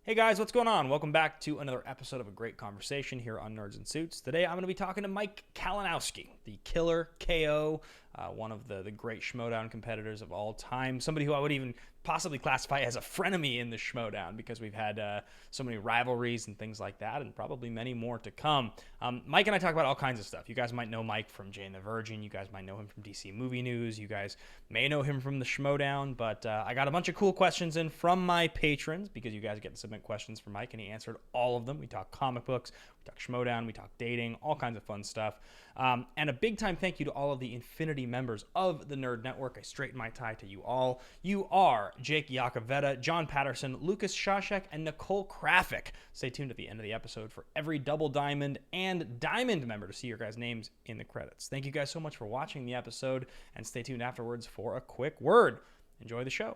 Hey guys, what's going on? Welcome back to another episode of A Great Conversation here on Nerds and Suits. Today I'm going to be talking to Mike Kalinowski, the killer KO, one of the great Schmoedown competitors of all time. Somebody who I would even possibly classify as a frenemy in the Schmoedown because we've had so many rivalries and things like that, and probably many more to come. Mike and I talk about all kinds of stuff. You guys might know Mike from Jane the Virgin. You guys might know him from DC Movie News. You guys may know him from the Schmoedown, but I got a bunch of cool questions in from my patrons because you guys get to submit questions for Mike, and he answered all of them. We talk comic books, we talk Schmoedown, we talk dating, all kinds of fun stuff. And a big time thank you to all of the Infinity members of the Nerd Network. I straighten my tie to you all. You are Jake Yakoveta, John Patterson, Lucas Shashek, and Nicole Krafik. Stay tuned at the end of the episode for every Double Diamond and Diamond member to see your guys' names in the credits. Thank you guys so much for watching the episode, and stay tuned afterwards for a quick word. Enjoy the show.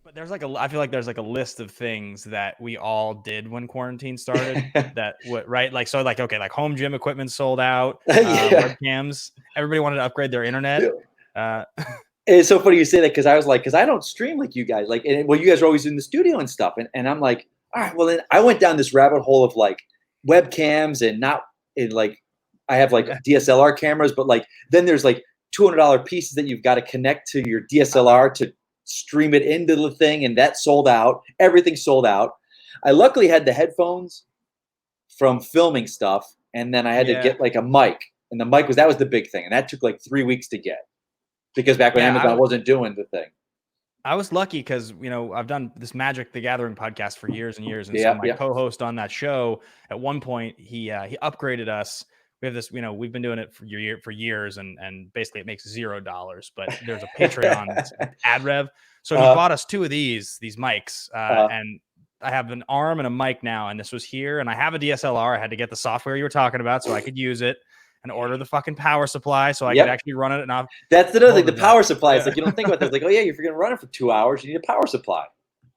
But I feel like there's like a list of things that we all did when quarantine started. Like home gym equipment sold out, webcams. Everybody wanted to upgrade their internet. It's so funny you say that because I was like, because I don't stream like you guys. You guys are always in the studio and stuff, and I'm like, all right, well then I went down this rabbit hole of like webcams and not in like I have like DSLR cameras, but like then there's like $200 pieces that you've got to connect to your DSLR to stream it into the thing, and that sold out. Everything sold out. I luckily had the headphones from filming stuff, and then I had to get like a mic, and the mic was the big thing, and that took like 3 weeks to get because back when Amazon wasn't doing the thing. I was lucky because I've done this Magic the Gathering podcast for years and years, and so my co-host on that show at one point he upgraded us. We have this, we've been doing it for years, and basically it makes $0, but there's a Patreon ad rev. So he bought us two of these mics, and I have an arm and a mic now, and this was here, and I have a DSLR. I had to get the software you were talking about so I could use it and order the fucking power supply so I could actually run it. And that's another thing. The power supply is like, you don't think about this. Like, oh yeah, if you're going to run it for 2 hours, you need a power supply.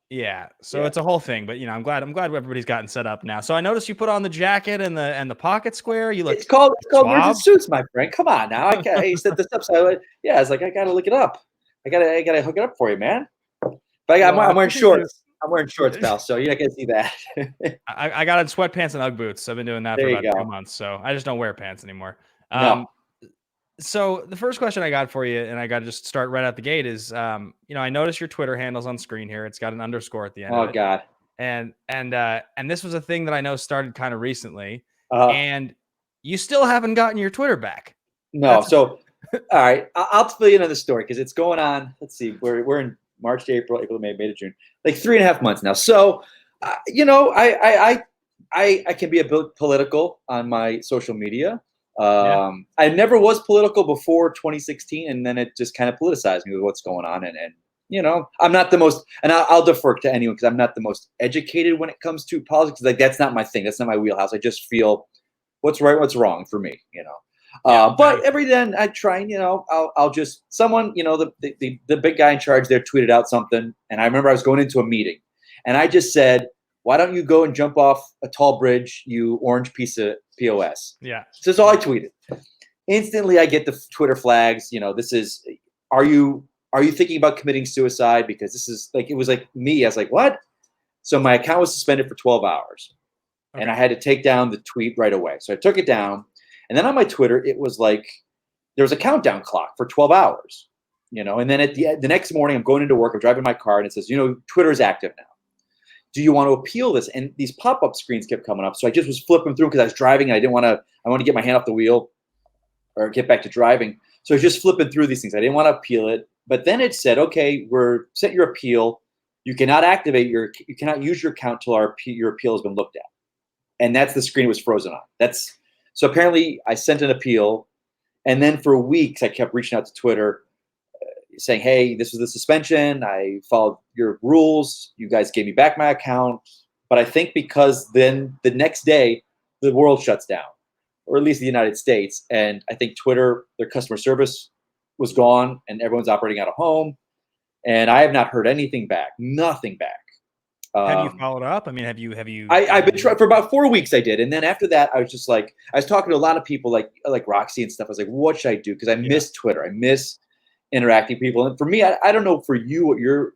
Yeah, so it's a whole thing, but I'm glad everybody's gotten set up now. So I noticed you put on the jacket and the pocket square. You look. It's called Nerds and Suits, my friend. Come on now. I set this up. So I was like, I gotta look it up. I gotta hook it up for you, man. But I'm wearing shorts. I'm wearing shorts, pal. So you're not gonna see that. I got in sweatpants and UGG boots. I've been doing that for about 2 months, so I just don't wear pants anymore. No. So the first question I got for you, and I got to just start right out the gate, is I noticed your Twitter handle's on screen here. It's got an underscore at the end. Oh God. And this was a thing that I know started kind of recently, and you still haven't gotten your Twitter back. No. So all right, I'll fill you into the story because it's going on. Let's see, we're in March to April, May to June, like 3.5 months now. So I can be a bit political on my social media. I never was political before 2016, and then it just kind of politicized me with what's going on. And I'm not the most, and I'll defer to anyone because I'm not the most educated when it comes to politics. Like that's not my thing. That's not my wheelhouse. I just feel what's right, what's wrong for me. But every then I try and I'll just someone the big guy in charge there tweeted out something, and I remember I was going into a meeting, and I just said, why don't you go and jump off a tall bridge, you orange piece of POS? Yeah. So that's all I tweeted. Instantly, I get the Twitter flags. This is, are you thinking about committing suicide? Because this is like, it was like me. I was like, what? So my account was suspended for 12 hours. Okay. And I had to take down the tweet right away. So I took it down. And then on my Twitter, it was like, there was a countdown clock for 12 hours. And then at the next morning, I'm going into work. I'm driving my car, and it says, Twitter is active now. Do you want to appeal this? And these pop-up screens kept coming up. So I just was flipping through because I was driving and I want to get my hand off the wheel or get back to driving. So I was just flipping through these things. I didn't want to appeal it. But then it said, okay, sent your appeal. You cannot you cannot use your account till your appeal has been looked at. And that's the screen was frozen on. So apparently I sent an appeal. And then for weeks, I kept reaching out to Twitter saying, hey, this was the suspension. I followed your rules. You guys gave me back my account. But I think because then the next day, the world shuts down, or at least the United States. And I think Twitter, their customer service was gone, and everyone's operating out of home. And I have not heard anything back, nothing back. Have you followed up? I mean, have you? I've been trying for about 4 weeks. I did, and then after that, I was just like, I was talking to a lot of people, like Roxy and stuff. I was like, what should I do? Because I miss Twitter. I miss interacting people. And for me, I don't know for you what your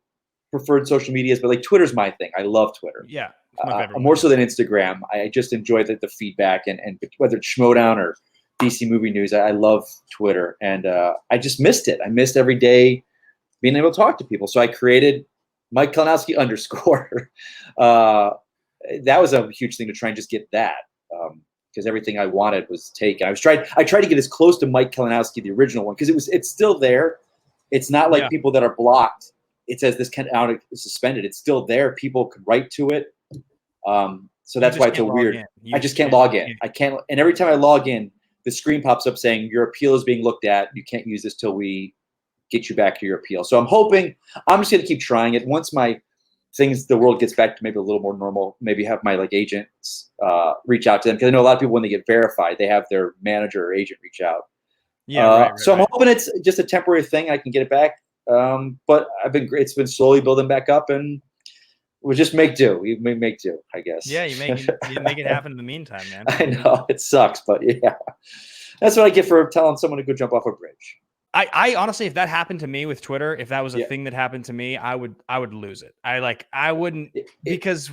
preferred social media is, but like Twitter's my thing. I love Twitter. Yeah. my favorite more one. so than Instagram. I just enjoy the feedback, and whether it's Schmoedown or DC Movie News, I love Twitter, and I just missed it. I missed every day being able to talk to people. So I created Mike Kalinowski underscore. That was a huge thing to try and just get that. Because everything I wanted was taken. I tried to get as close to Mike Kalinowski, the original one, because it's still there. It's not like people that are blocked. It says this kind of is suspended. It's still there. People could write to it. So that's why it's a weird. I just can't log in. I can't. And every time I log in, the screen pops up saying your appeal is being looked at. You can't use this till we get you back to your appeal. So I'm hoping. I'm just going to keep trying it. Once the world gets back to maybe a little more normal, maybe have my agents reach out to them, because I know a lot of people, when they get verified, they have their manager or agent reach out. So I'm hoping it's just a temporary thing. I can get it back. But it's been slowly building back up, and we'll just make do. We make do, I guess. Yeah, you make it happen in the meantime, man. I know it sucks, but yeah, that's what I get for telling someone to go jump off a bridge. I honestly, if that happened to me with Twitter, if that was a thing that happened to me, I would lose it. I wouldn't, because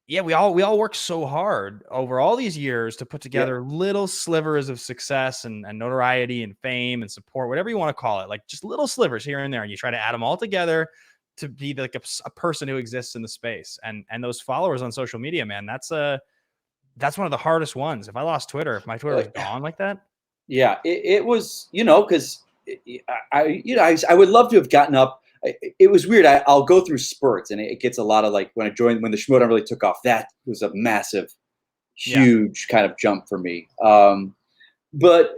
we all work so hard over all these years to put together little slivers of success and notoriety and fame and support, whatever you want to call it, like just little slivers here and there, and you try to add them all together to be like a person who exists in the space. And those followers on social media, man, that's one of the hardest ones. If I lost Twitter, if my Twitter was gone like that. Yeah, it was, because I would love to have gotten up. It was weird. I'll go through spurts, and it gets a lot of when the Schmoedown really took off. That was a massive, huge kind of jump for me. But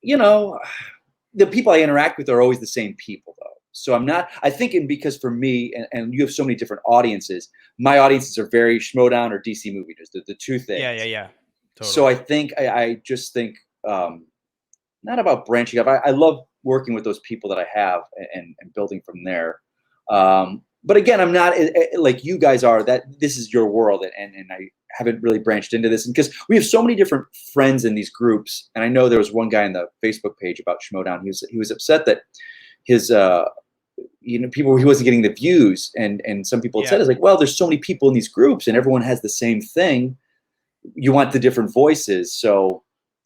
the people I interact with are always the same people, though. So I think because for me, and you have so many different audiences, my audiences are very Schmoedown or DC Movie News, the two things. Yeah. Totally. So I think, I just think, not about branching up. I love working with those people that I have and building from there. But again, I'm not like you guys are, that this is your world, and I haven't really branched into this, and because we have so many different friends in these groups. And I know there was one guy in the Facebook page about Schmoedown. He was upset that his people, he wasn't getting the views, and some people had said, it's like, well, there's so many people in these groups and everyone has the same thing. You want the different voices. So,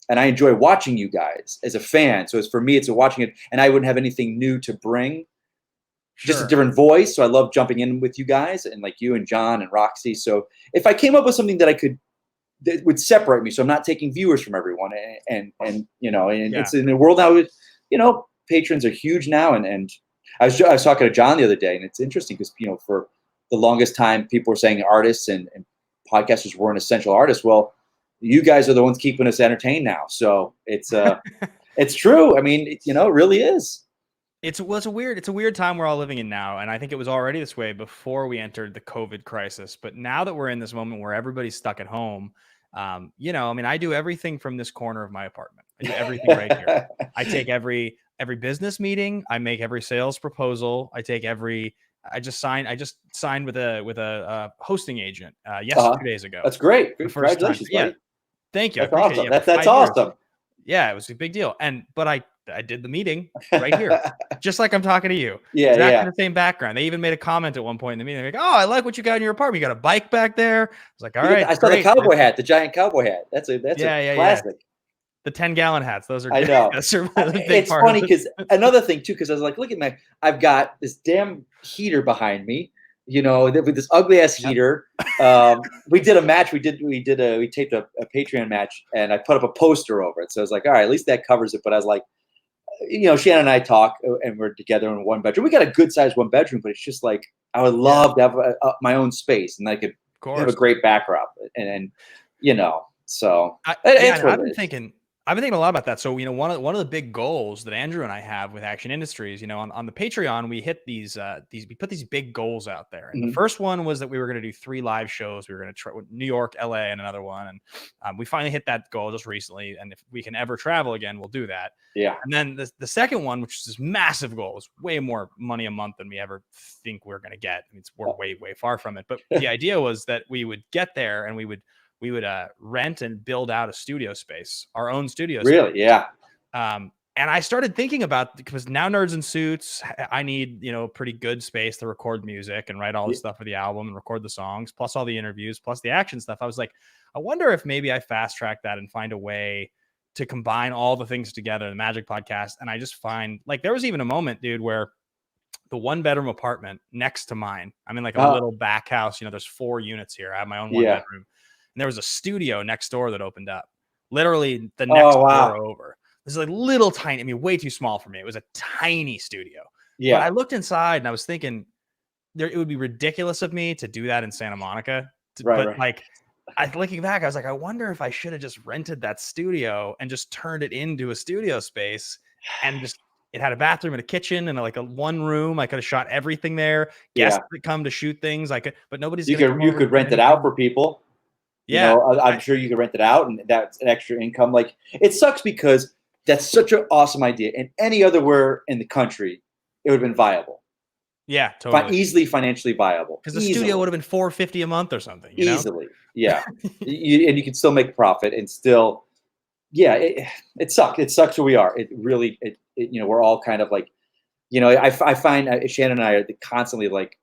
and I enjoy watching you guys as a fan. So for me, it's watching it, and I wouldn't have anything new to bring, just a different voice. So I love jumping in with you guys, and like you and John and Roxy. So if I came up with something that would separate me, so I'm not taking viewers from everyone, and it's in a world now, patrons are huge now. And I was talking to John the other day, and it's interesting because, for the longest time, people were saying artists and podcasters weren't essential artists. Well, you guys are the ones keeping us entertained now. So it's it's true. I mean, it really is. It's a weird time we're all living in now. And I think it was already this way before we entered the COVID crisis. But now that we're in this moment where everybody's stuck at home, I mean, I do everything from this corner of my apartment. I do everything right here. I take every business meeting. I make every sales proposal. I just signed with a hosting agent 2 days ago. That's great. Congratulations, buddy. Yeah. Thank you. That's awesome. That's awesome. Yeah, it was a big deal. But I did the meeting right here, just like I'm talking to you. Yeah, exactly the same background. They even made a comment at one point in the meeting. They're like, "Oh, I like what you got in your apartment. You got a bike back there." I was like, "All right." I saw the cowboy hat, the giant cowboy hat. That's a classic. Yeah. The 10-gallon hats. Those are. I know. It's funny because another thing too, because I was like, look at I've got this damn heater behind me. With this ugly ass heater. We did a match. We taped a Patreon match, and I put up a poster over it. So I was like, all right, at least that covers it. But I was like, Shannon and I talk, and we're together in one bedroom. We got a good sized one bedroom, but it's just like, I would love to have my own space, and I could have a great backdrop, and so I've been thinking a lot about that. So, one of the big goals that Andrew and I have with Action Industries, on the Patreon, we hit we put these big goals out there. And the first one was that we were going to do 3 live shows. We were going to try New York, LA, and another one. And we finally hit that goal just recently. And if we can ever travel again, we'll do that. Yeah. And then the second one, which is this massive goal, is way more money a month than we ever think we're going to get. I mean, we're way, way far from it. But the idea was that we would get there and we would rent and build out a studio space, our own studio space. Really? Yeah. And I started thinking about, because now Nerds in Suits, I need, pretty good space to record music and write all the stuff for the album and record the songs, plus all the interviews, plus the action stuff. I was like, I wonder if maybe I fast track that and find a way to combine all the things together, the Magic Podcast. And I just find, like, there was even a moment, dude, where the 1-bedroom apartment next to mine, I'm in like a little back house, there's 4 units here. I have my own 1-bedroom. And there was a studio next door that opened up, literally the next door over. This is like little tiny, way too small for me. It was a tiny studio. Yeah. But I looked inside and I was thinking it would be ridiculous of me to do that in Santa Monica. Like, looking back, I was like, I wonder if I should have just rented that studio and just turned it into a studio space, and just, it had a bathroom and a kitchen and like a 1 room. I could have shot everything there. Guests that come to shoot things. I could, but nobody's. You could rent it out for people. Yeah. I'm sure you could rent it out, and that's an extra income. Like, it sucks because that's such an awesome idea. And any otherwhere in the country, it would have been viable. Yeah, totally. Easily financially viable. Because the studio would have been $450 a month or something. Easily. Yeah. And you can still make profit and still, it sucks. It sucks where we are. It really, we're all kind of like, I find Shannon and I are constantly like,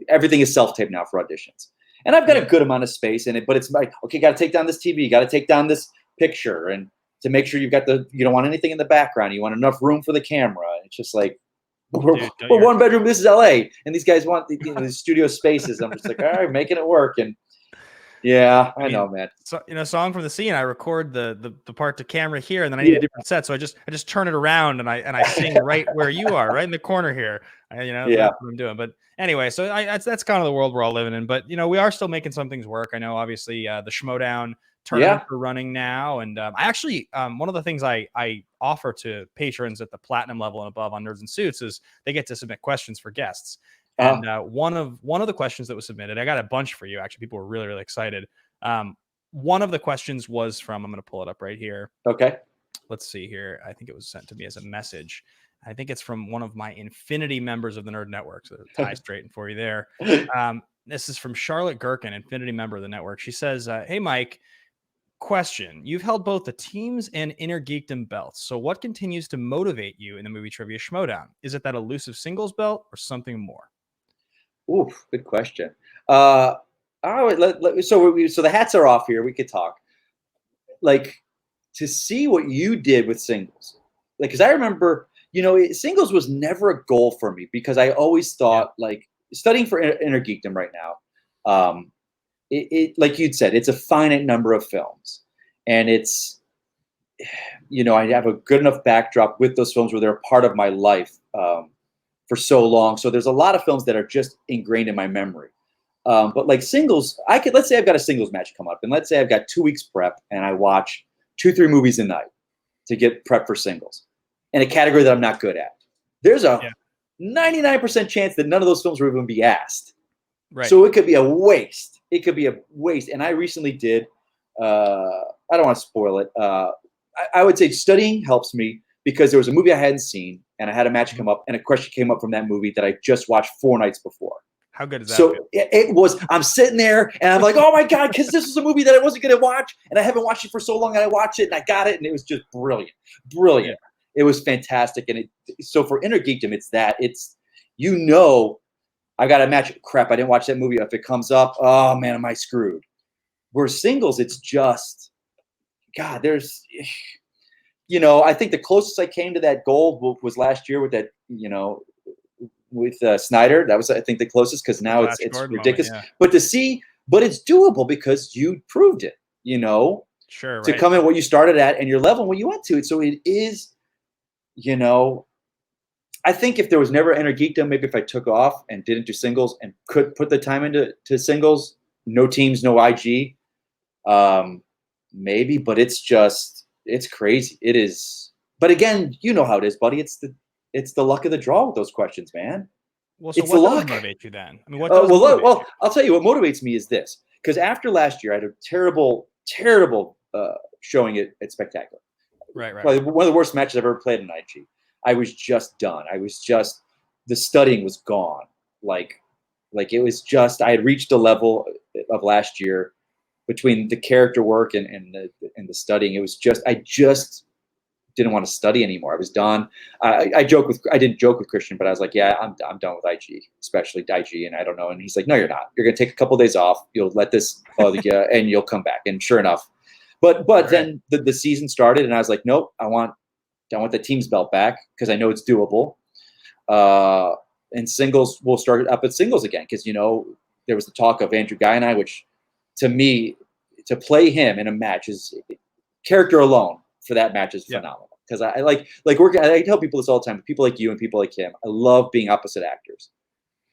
everything is self-taped now for auditions. And I've got a good amount of space in it, but it's like, okay, got to take down this TV, got to take down this picture, and to make sure you don't want anything in the background. You want enough room for the camera. It's just like, we're 1-bedroom. This is LA, and these guys want these studio spaces. I'm just like, all right, making it work. And I know, man. So, Song from the Scene, I record the part to camera here, and then I need a different set. So I just turn it around and I sing right where you are, right in the corner here. That's what I'm doing. But anyway, so that's kind of the world we're all living in. But we are still making some things work. I know, obviously, the Schmoedown tournament are running now, and I actually one of the things I offer to patrons at the platinum level and above on Nerds and Suits is they get to submit questions for guests. And one of the questions that was submitted, I got a bunch for you. Actually, people were really, really excited. One of the questions was from, I'm going to pull it up right here. Okay. Let's see here. I think it was sent to me as a message. I think it's from one of my Infinity members of the Nerd Network. So tie straight for you there. This is from Charlotte Gherkin, Infinity member of the network. She says, hey, Mike, question. You've held both the teams and Inner Geekdom belts. So what continues to motivate you in the Movie Trivia Schmoedown? Is it that elusive singles belt or something more? Oof, good question. So the hats are off here. We could talk. Like, to see what you did with singles. Like, because I remember, singles was never a goal for me, because I always thought, like, studying for Inner Geekdom right now, it like you'd said, it's a finite number of films, and it's, I have a good enough backdrop with those films where they're a part of my life for so long. So there's a lot of films that are just ingrained in my memory. But like singles, let's say I've got a singles match come up, and let's say I've got 2 weeks prep, and I watch 2-3 movies a night to get prep for singles in a category that I'm not good at. There's a 99% chance that none of those films will even be asked. Right. So it could be a waste. And I recently did, I don't want to spoil it. I would say studying helps me, because there was a movie I hadn't seen, and I had a match come up, and a question came up from that movie that I just watched 4 nights before. How good is that? So it was, I'm sitting there and I'm like, oh my God, because this is a movie that I wasn't going to watch, and I haven't watched it for so long, and I watched it and I got it, and it was just brilliant. Yeah. It was fantastic. And so for Inner Geekdom, it's that. It's, I got a match. Crap, I didn't watch that movie. If it comes up, oh man, am I screwed? Where singles, it's just, God, there's, I think the closest I came to that goal was last year with that, with Snyder. That was, I think, the closest, because now it's ridiculous. Moment, yeah. But it's doable because you proved it, Sure. To come in what you started at and your level when you went to it. So it is, I think if there was never Inner Geekdom, maybe if I took off and didn't do singles and could put the time into singles, no teams, no IG, maybe. But it's crazy. It is. But again, you know how it is, buddy. It's the luck of the draw with those questions, man. Well, so it's what the does luck. Motivate you then? I mean, what does motivate you? I'll tell you what motivates me is this. Because after last year, I had a terrible showing at Spectacular. Right. Probably one of the worst matches I've ever played in IG. I was just done. The studying was gone. Like it was just, I had reached a level of last year between the character work and the studying. It was just, I just didn't want to study anymore. I was done. I didn't joke with Christian, but I was like, yeah, I'm done with IG, especially IG. And I don't know. And he's like, no, you're not. You're going to take a couple of days off. You'll let this bother you and you'll come back. And sure enough, but then the season started and I was like, nope, I want the team's belt back because I know it's doable. And singles, we'll start up at singles again. Cause there was the talk of Andrew Guy and I, which to me, to play him in a match is character alone for that match is phenomenal. Because I tell people this all the time, people like you and people like him, I love being opposite actors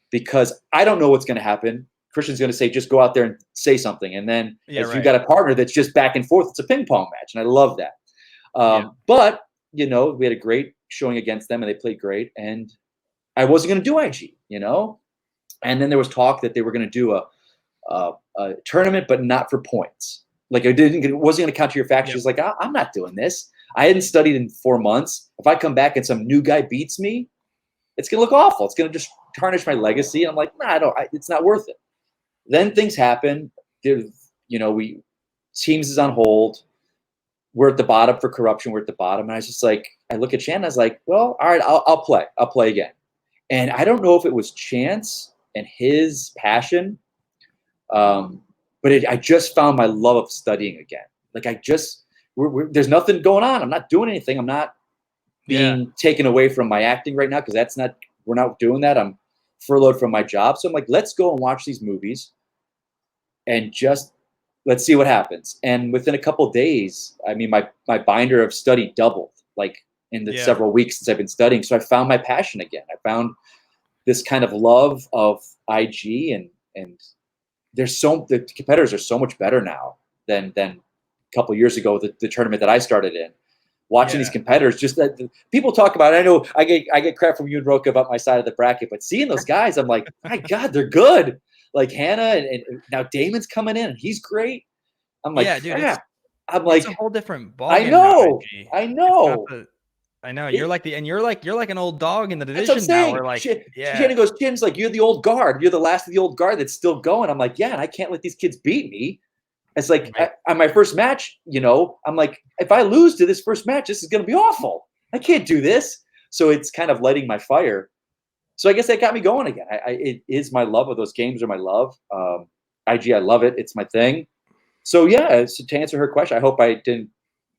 because I don't know what's going to happen. Christian's going to say, just go out there and say something. And then you got a partner that's just back and forth. It's a ping pong match. And I love that. But, we had a great showing against them and they played great. And I wasn't going to do IG, And then there was talk that they were going to do a tournament, but not for points. Like it wasn't going to count to your factions. Like, I'm not doing this. I hadn't studied in 4 months. If I come back and some new guy beats me, it's going to look awful. It's going to just tarnish my legacy. And I'm like, nah, it's not worth it. Then things happen. Teams is on hold. We're at the bottom for corruption. We're at the bottom. And I was just like, I look at Shannon. I was like, well, all right, I'll play. I'll play again. And I don't know if it was chance and his passion, but I just found my love of studying again. Like there's nothing going on. I'm not doing anything. I'm not being taken away from my acting right now because we're not doing that. I'm furloughed from my job. So I'm like, let's go and watch these movies and just let's see what happens. And within a couple of days, I mean, my binder of study doubled like in the several weeks since I've been studying. So I found my passion again. I found this kind of love of IG and the competitors are so much better now than a couple of years ago, the tournament that I started in. Watching these competitors, just that people talk about it. I know I get crap from you and Roka about my side of the bracket, but seeing those guys, I'm like, my God, they're good. Like Hannah and now Damon's coming in and he's great. I'm like, dude, it's a whole different ball. I know. I know you're like an old dog in the division. That's what I'm saying. Now. Like, Shannon goes, Chin's like, you're the old guard. You're the last of the old guard that's still going. I'm like, yeah, and I can't let these kids beat me. It's like on my first match, I'm like, if I lose to this first match, this is going to be awful. I can't do this. So it's kind of lighting my fire. So I guess that got me going again. It is my love of those games are my love. IG, I love it. It's my thing. So so to answer her question, I hope I didn't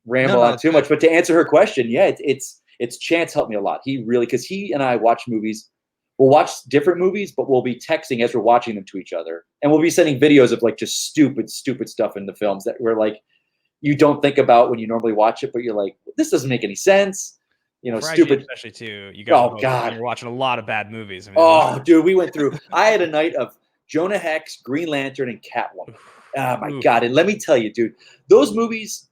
ramble on too much, but to answer her question, it's Chance helped me a lot. He really, because he and I watch movies. We'll watch different movies, but we'll be texting as we're watching them to each other. And we'll be sending videos of like just stupid stuff in the films that we're like, you don't think about when you normally watch it, but you're like, this doesn't make any sense. Stupid. Especially too. You guys you're watching a lot of bad movies. I mean, dude, we went through. I had a night of Jonah Hex, Green Lantern, and Catwoman. Oh my God. And let me tell you, dude, those movies,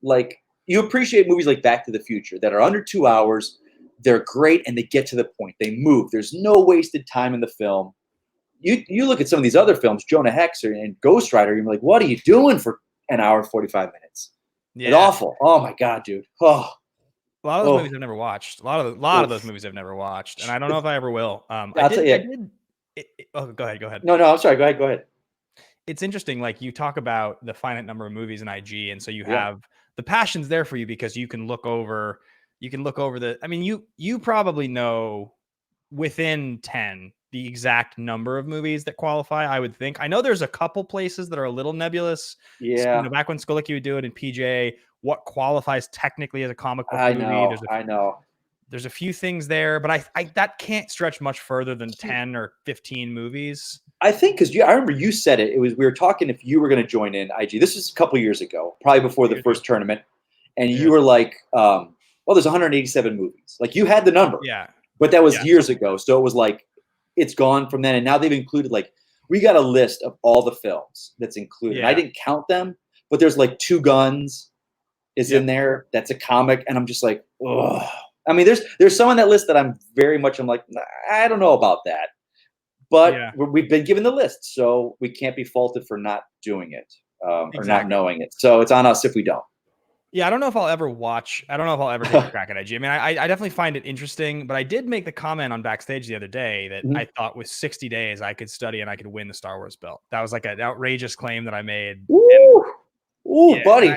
like you appreciate movies like Back to the Future that are under 2 hours. They're great and they get to the point. They move. There's no wasted time in the film. You look at some of these other films, Jonah Hex and Ghost Rider, you're like, what are you doing for an hour and 45 minutes? It's awful. Oh my God, dude. Oh. A lot of those movies I've never watched. A lot of those movies I've never watched, and I don't know if I ever will. I'll tell you. Go ahead. No, I'm sorry. Go ahead. It's interesting. Like you talk about the finite number of movies in IG, and so you have the passion's there for you because you can look over. I mean, you probably know within 10 the exact number of movies that qualify. I would think. I know there's a couple places that are a little nebulous. Yeah. Back when Skolicki would do it in PJ, what qualifies technically as a comic book movie? I know. There's a few things there, but I that can't stretch much further than 10 or 15 movies. I think because I remember you said it. We were talking if you were going to join in IG. This was a couple years ago, probably before the first tournament, and you were like, well, there's 187 movies. Like you had the number. Yeah. But that was years ago. So it was like, it's gone from then. And now they've included we got a list of all the films that's included. Yeah. I didn't count them, but there's like Two Guns is in there. That's a comic. And I'm just like, ugh. I mean, there's some on that list that I'm like, I don't know about that. But we've been given the list. So we can't be faulted for not doing it or not knowing it. So it's on us if we don't. Yeah, I don't know if I'll ever take a crack at IG. I mean, I definitely find it interesting, but I did make the comment on Backstage the other day that I thought with 60 days I could study and I could win the Star Wars belt. That was like an outrageous claim that I made. Buddy.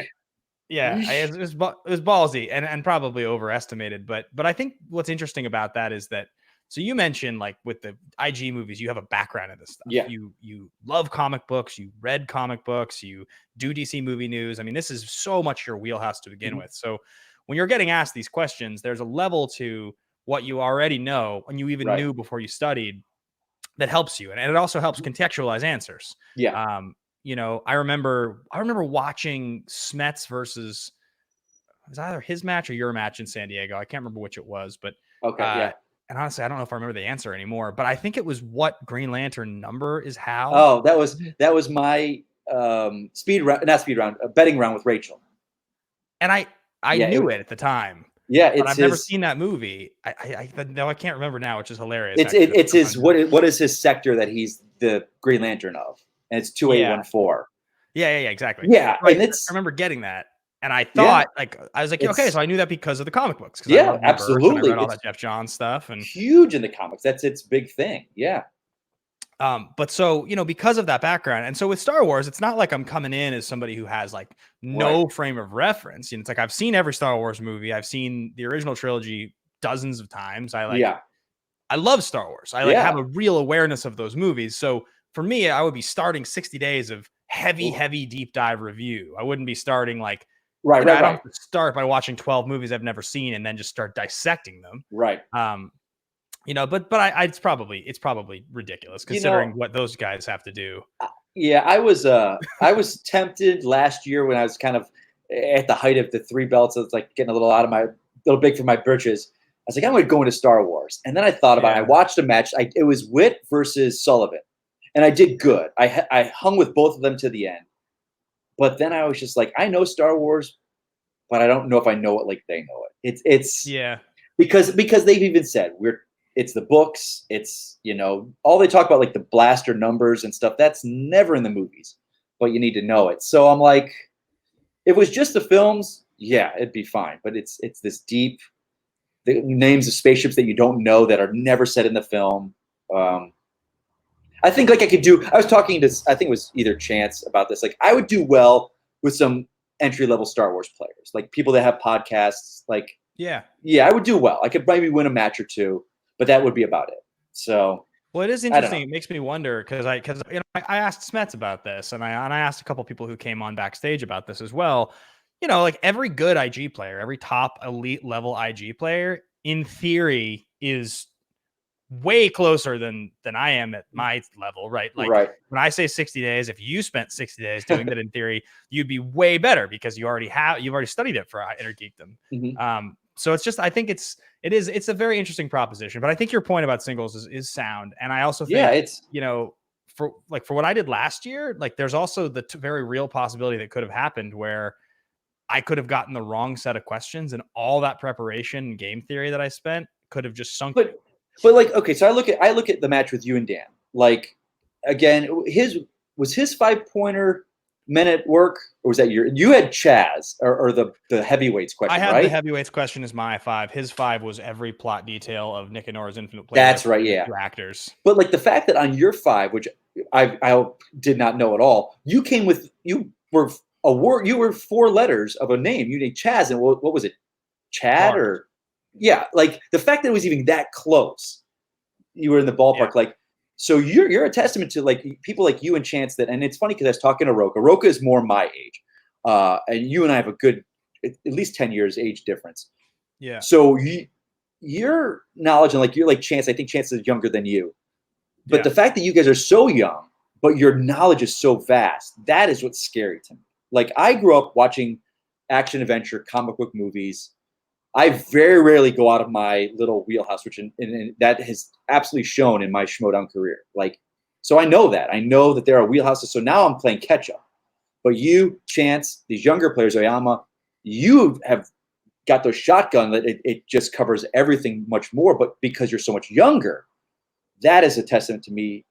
Yeah, it was ballsy and probably overestimated. But I think what's interesting about that is that, so you mentioned like with the IG movies, you have a background in this stuff. Yeah. You love comic books, you read comic books, you do DC movie news. I mean, this is so much your wheelhouse to begin with. So when you're getting asked these questions, there's a level to what you already know and you even Right. knew before you studied that helps you. And it also helps contextualize answers. Yeah. You know, I remember watching Smets versus, it was either his match or your match in San Diego. I can't remember which it was, but Okay. Yeah. and honestly, I don't know if I remember the answer anymore, but I think it was what Green Lantern number is Hal. Oh, that was my speed round, not speed round, betting round with Rachel. And I Yeah, knew it at the time. Yeah, But it's I've never his. seen that movie. No, I can't remember now, which is hilarious. It's his. What is his sector that he's the Green Lantern of? And it's 2814. Yeah, exactly. Yeah, Right. and it's. I remember getting that, and I Yeah, thought, like, I was like, okay, so I knew that because of the comic books. Because I yeah, love Rebirth, and I absolutely. read all It's that Jeff Johns stuff, and huge in the comics. That's its big thing. Yeah. but so, you know, because of that background, and so with Star Wars, it's not like I'm coming in as somebody who has like no Right. frame of reference. You know, it's like I've seen every Star Wars movie. I've seen the original trilogy dozens of times. Yeah. I love Star Wars. I like have a real awareness of those movies. So for me, I would be starting 60 days of heavy deep dive review. I wouldn't be starting like, Right. I don't Right. have to start by watching 12 movies I've never seen and then just start dissecting them. Right. You know, but it's probably ridiculous considering what those guys have to do. Yeah, I was tempted last year when I was kind of at the height of the three belts. I was like getting a little big for my britches. I was like, I'm going to go into Star Wars, and then I thought about it. I watched a match. It was Witt versus Sullivan, and I did good. I hung with both of them to the end, but then I was just like, I know Star Wars, but I don't know if I know it like they know it. It's because they've even said it's the books. It's, all they talk about, like the blaster numbers and stuff. That's never in the movies, but you need to know it. So I'm like, if it was just the films, yeah, it'd be fine. But it's this deep, the names of spaceships that you don't know that are never said in the film. I think like I was talking to, I think it was either Chance about this. Like I would do well with some entry level Star Wars players, like people that have podcasts. Like, yeah, I would do well. I could maybe win a match or two, but that would be about it. So, well, it is interesting. It makes me wonder because I asked Smets about this, and I asked a couple people who came on backstage about this as well. You know, like every good IG player, every top elite level IG player, in theory, is way closer than I am at my level, right? Like when I say 60 days, if you spent 60 days doing that, in theory, you'd be way better because you've already studied it for Inner Geekdom. Mm-hmm. So it's just, I think it's a very interesting proposition, but I think your point about singles is sound. And I also think, it's, for what I did last year, like there's also the very real possibility that could have happened where I could have gotten the wrong set of questions and all that preparation and game theory that I spent could have just sunk. But like, okay, so I look at the match with you and Dan. Like, again, his 5-pointer men at work, or was that you had Chaz or the heavyweights question? I had right? The heavyweights question is my 5. His 5 was every plot detail of Nick and Nora's Infinite Playlist. That's right, yeah. Actors. But like the fact that on your 5, which I did not know at all, you were 4 letters of a name. You named Chaz, and what was it? Chad Clark. or yeah, like the fact that it was even that close, you were in the ballpark. Yeah. Like, so you're a testament to like people like you and Chance and it's funny because I was talking to Roka. Roka is more my age, and you and I have a good at least 10 years age difference. Yeah. So your knowledge and you're like Chance. I think Chance is younger than you, but the fact that you guys are so young, but your knowledge is so vast, that is what's scary to me. Like I grew up watching action adventure comic book movies. I very rarely go out of my little wheelhouse, which and that has absolutely shown in my Schmoedown career. Like, so I know that there are wheelhouses. So now I'm playing catch up. But you, Chance, these younger players, Oyama, you have got those shotgun that it just covers everything much more. But because you're so much younger, that is a testament to me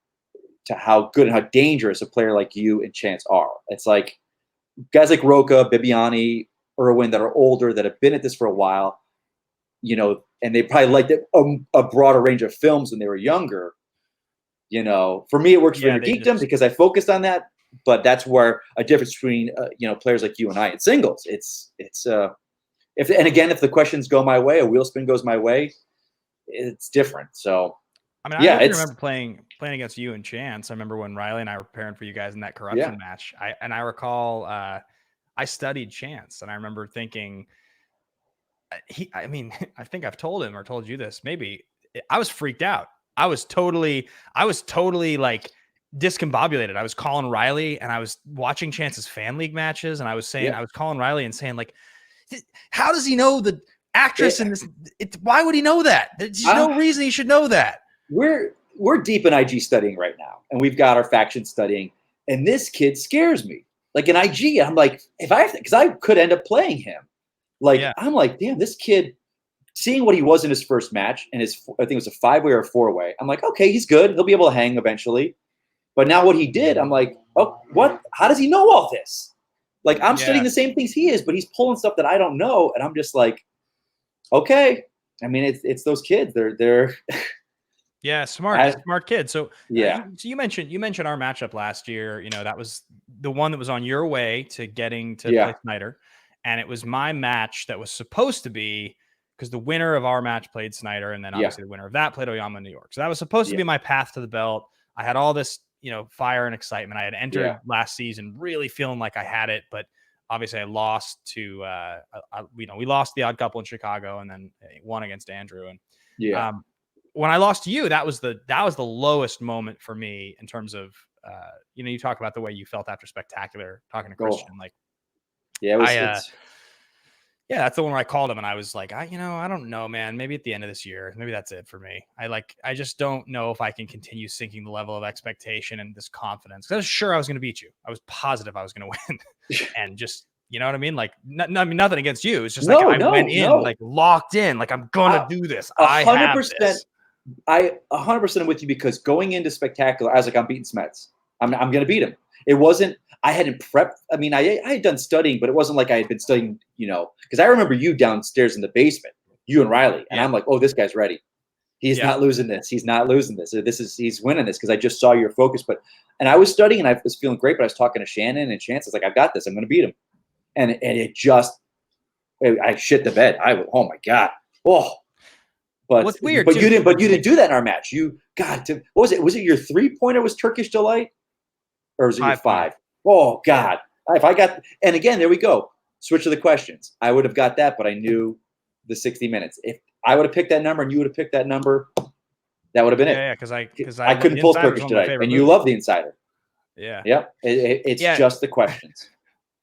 to how good and how dangerous a player like you and Chance are. It's like guys like Roka, Bibiani, Irwin that are older, that have been at this for a while, and they probably liked a broader range of films when they were younger. For me, it works for Inner Geekdom because I focused on that. but that's where a difference between players like you and I in singles. If the questions go my way, a wheel spin goes my way, it's different. So I mean, I yeah, even remember playing against you and Chance. I remember when Riley and I were preparing for you guys in that corruption match. I recall I studied Chance, and I remember thinking I mean, I think I've told him or told you this. Maybe I was freaked out. I was totally like discombobulated. I was calling Riley, and I was watching Chance's fan league matches, and I was saying, I was calling Riley and saying, like, how does he know the actress in this? Why would he know that? There's no reason he should know that. We're deep in IG studying right now, and we've got our faction studying, and this kid scares me. Like in IG, I'm like, because I could end up playing him. Like, I'm like, damn, this kid, seeing what he was in his first match, and I think it was a 5-way or a 4-way. I'm like, okay, he's good. He'll be able to hang eventually. But now what he did, I'm like, oh, what? How does he know all this? Like, I'm studying the same things he is, but he's pulling stuff that I don't know. And I'm just like, okay. I mean, it's those kids. They're yeah, smart kid. So so you mentioned our matchup last year. That was the one that was on your way to getting to play Snyder. And it was my match that was supposed to be, because the winner of our match played Snyder, and then obviously the winner of that played Oyama in New York. So that was supposed to be my path to the belt. I had all this, fire and excitement. I had entered last season really feeling like I had it, but obviously I lost to, we lost the odd couple in Chicago, and then won against Andrew. And when I lost to you, that was the lowest moment for me in terms of, you talk about the way you felt after Spectacular, talking to Christian, like. Yeah, that's the one where I called him, and I was like, I don't know, man. Maybe at the end of this year, maybe that's it for me. I just don't know if I can continue sinking the level of expectation and this confidence. I was sure I was going to beat you. I was positive I was going to win, and just, you know what I mean? Like, nothing against you. It's just like I went in like locked in, like I'm gonna do this. 100%. I 100% am with you, because going into Spectacular, I was like, I'm beating Smets. I'm going to beat him. It wasn't. I hadn't prepped. I mean, I had done studying, but it wasn't like I had been studying, because I remember you downstairs in the basement, you and Riley, and I'm like, oh, this guy's ready. He's not losing this. He's not losing this. He's winning this, because I just saw your focus. And I was studying, and I was feeling great, but I was talking to Shannon and Chance. I was like, I got this. I'm going to beat him. And it just, I shit the bed. Oh my God. Oh, but what's weird? But you didn't do that in our match. What was it? Was it your 3-pointer was Turkish Delight, or was it your 5? Oh God! If I got, and again, there we go. Switch to the questions. I would have got that, but I knew the 60 minutes. If I would have picked that number and you would have picked that number, that would have been it. Yeah, because I couldn't pull Turkish Delight, and you love the Insider. Yeah. Yep. It's just the questions.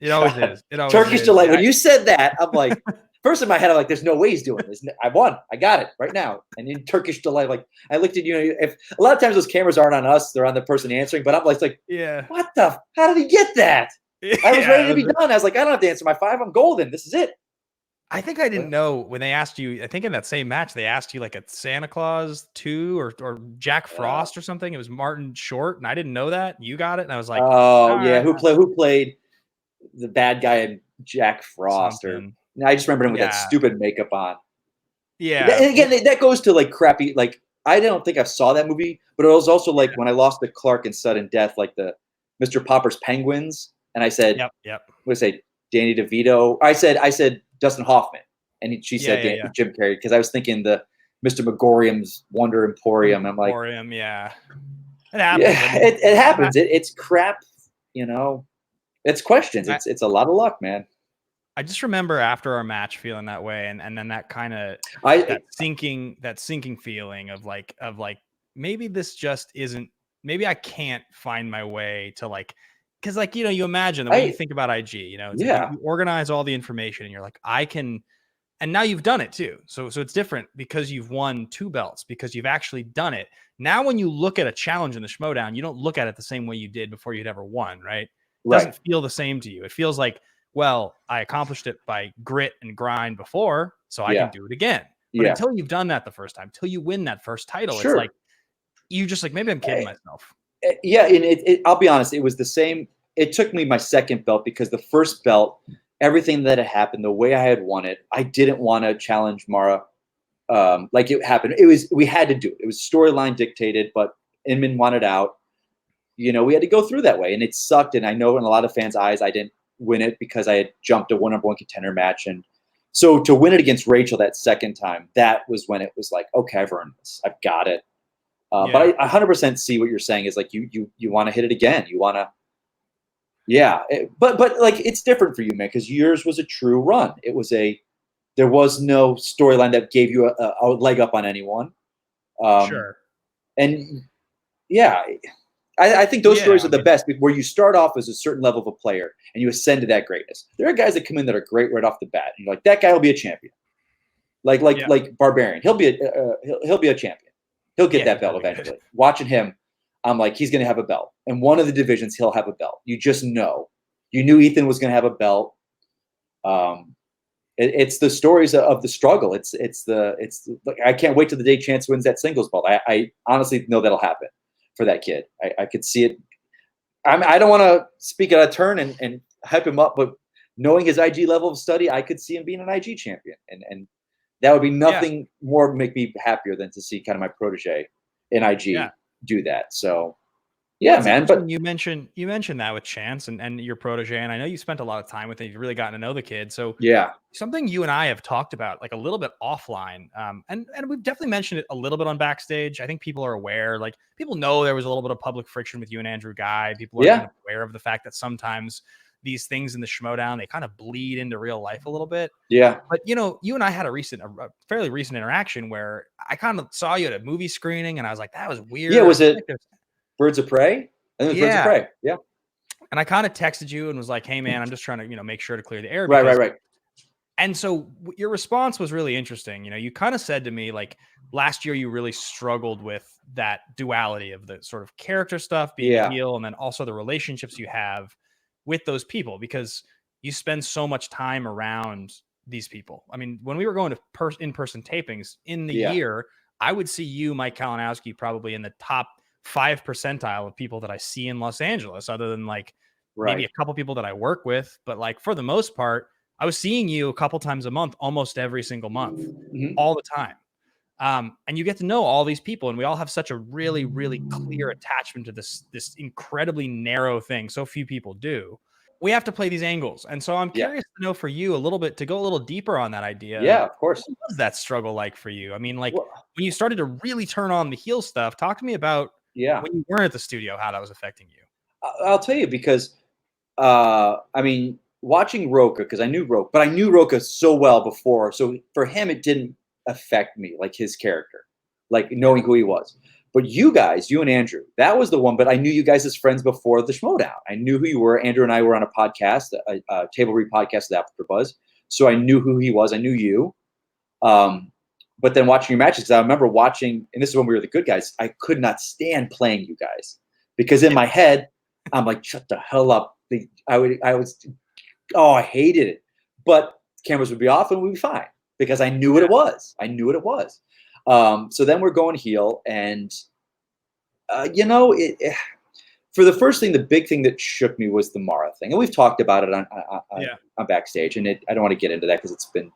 It always is. Turkish Delight. When you said that, I'm like, first in my head, I'm like, there's no way he's doing this. I won. I got it right now. And in Turkish Delight, like, I looked at you. If a lot of times those cameras aren't on us, they're on the person answering. But I'm like, what the? How did he get that? I was ready to be done. I was like, I don't have to answer my 5. I'm golden. This is it. I think I didn't know when they asked you. I think in that same match they asked you like a Santa Claus 2 or Jack Frost or something. It was Martin Short, and I didn't know that. You got it, and I was like, oh yeah, who played the bad guy in Jack Frost? Something. Or I just remember him with that stupid makeup on. Yeah, and again, that goes to like crappy. Like, I don't think I saw that movie, but it was also like when I lost to Clark in Sudden Death, like the Mr. Popper's Penguins, and I said, yep. What did I say? Danny DeVito. I said Dustin Hoffman, and she said Jim Carrey, because I was thinking the Mr. Megorium's Wonder Emporium. I'm like, Emporium, yeah. It happens. Yeah, it happens. It's crap, It's questions. It's a lot of luck, man. I just remember after our match feeling that way, and then that kind of that sinking feeling of like maybe this just isn't. Maybe I can't find my way to like. Because, like, you imagine the way you think about IG, it's like you organize all the information and you're like, I can, and now you've done it too. So it's different because you've won 2 belts, because you've actually done it. Now, when you look at a challenge in the Schmoedown, you don't look at it the same way you did before you'd ever won, right? It doesn't feel the same to you. It feels like, well, I accomplished it by grit and grind before, so I can do it again. But until you've done that the first time, until you win that first title, it's like, you just like, maybe I'm kidding myself. Yeah, and I'll be honest, it was the same. It took me my second belt, because the first belt, everything that had happened, the way I had won it, I didn't want to challenge Mara like it happened. We had to do it. It was storyline dictated, but Inman wanted out. we had to go through that way, and it sucked. And I know in a lot of fans' eyes, I didn't win it because I had jumped a number one contender match. And so to win it against Rachel that second time, that was when it was like, okay, I've earned this. I've got it. But I 100% see what you're saying is like you want to hit it again. You want to, but like it's different for you, man, because yours was a true run. There was no storyline that gave you a leg up on anyone. Sure. And yeah, I think those stories are the best, where you start off as a certain level of a player and you ascend to that greatness. There are guys that come in that are great right off the bat, and you're like, that guy will be a champion. Like Barbarian, he'll be a champion. He'll get that belt eventually. Good. Watching him, I'm like, he's going to have a belt. In one of the divisions, he'll have a belt. You just know. You knew Ethan was going to have a belt. It's the stories of the struggle. It's I can't wait till the day Chance wins that singles belt. I honestly know that'll happen for that kid. I could see it. I don't want to speak out of turn and hype him up, but knowing his IG level of study, I could see him being an IG champion. And that would be nothing more make me happier than to see kind of my protege in IG do that. So, man. But you mentioned that with Chance and your protege, and I know you spent a lot of time with him. You've really gotten to know the kid. So something you and I have talked about like a little bit offline, and we've definitely mentioned it a little bit on Backstage. I think people are aware. Like people know there was a little bit of public friction with you and Andrew Guy. People are kind of aware of the fact that sometimes these things in the Schmoedown, they kind of bleed into real life a little bit. Yeah. But, you and I had a fairly recent interaction where I kind of saw you at a movie screening and I was like, that was weird. Yeah. Was it Birds of Prey? I think it was Birds of Prey. Yeah. And I kind of texted you and was like, hey, man, I'm just trying to, make sure to clear the air. Right. And so your response was really interesting. You kind of said to me, like, last year you really struggled with that duality of the sort of character stuff being a heel, and then also the relationships you have with those people, because you spend so much time around these people. I mean, when we were going to in-person tapings in the year, I would see you, Mike Kalinowski, probably in the top 5 percentile of people that I see in Los Angeles, other than like maybe a couple people that I work with. But like for the most part, I was seeing you a couple times a month, almost every single month, all the time. And you get to know all these people, and we all have such a really, really clear attachment to this incredibly narrow thing. So few people do. We have to play these angles. And so I'm curious to know for you a little bit, to go a little deeper on that idea. Yeah, of course. What was that struggle like for you? I mean, like when you started to really turn on the heel stuff, talk to me about when you weren't at the studio, how that was affecting you. I'll tell you, because I mean, watching Rocha, because I knew Rocha, but I knew Rocha so well before. So for him, it didn't affect me, like his character, like knowing who he was. But you guys, you and Andrew, that was the one. But I knew you guys as friends before the Schmoedown. I knew who you were. Andrew and I were on a podcast, a table read podcast with After Buzz. So I knew who he was. I knew you. But then watching your matches, because I remember watching, and this is when we were the good guys, I could not stand playing you guys, because in my head, I'm like, shut the hell up. I hated it. But cameras would be off and we'd be fine, because I knew what it was. So then we're going heel, and for the first thing, the big thing that shook me was the Mara thing, and we've talked about it on Backstage, and I don't want to get into that because it's been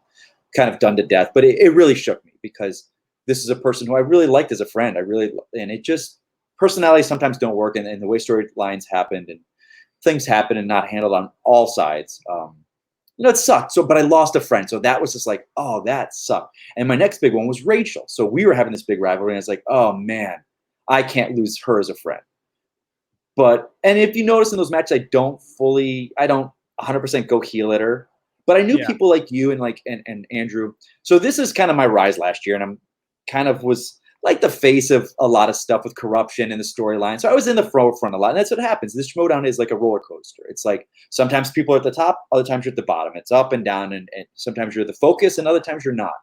kind of done to death, but it really shook me, because this is a person who I really liked as a friend. And it just, personalities sometimes don't work, and the way storylines happened and things happen and not handled on all sides. It sucked. So, but I lost a friend. So that was just like, oh, that sucked. And my next big one was Rachel. So we were having this big rivalry, and it's like, oh man, I can't lose her as a friend. And if you notice in those matches, I don't 100% go heel at her. But I knew people like you and Andrew. So this is kind of my rise last year, and I'm kind of was like the face of a lot of stuff with corruption in the storyline. So I was in the forefront a lot, and that's what happens. This Schmoedown is like a roller coaster. It's like sometimes people are at the top, other times you're at the bottom. It's up and down, and sometimes you're the focus, and other times you're not.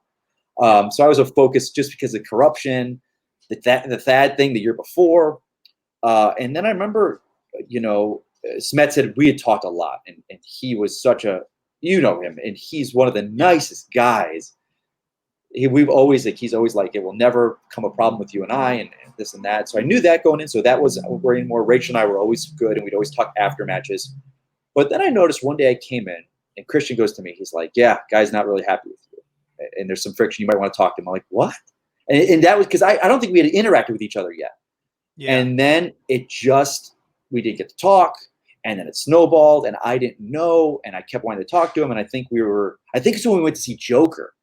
So I was a focus just because of corruption, the Thad thing the year before, and then I remember, Smet said we had talked a lot, and he was such a. You know him, and he's one of the nicest guys. He's always like, it will never come a problem with you and I, and this and that. So I knew that going in. So that was worrying more. Rachel and I were always good, and we'd always talk after matches. But then I noticed one day I came in, and Christian goes to me. He's like, yeah, guy's not really happy with you, and there's some friction. You might want to talk to him. I'm like, what? And that was because I don't think we had interacted with each other yet. Yeah. And then it just we didn't get to talk, and then it snowballed, and I didn't know, and I kept wanting to talk to him, and I think it's when we went to see Joker.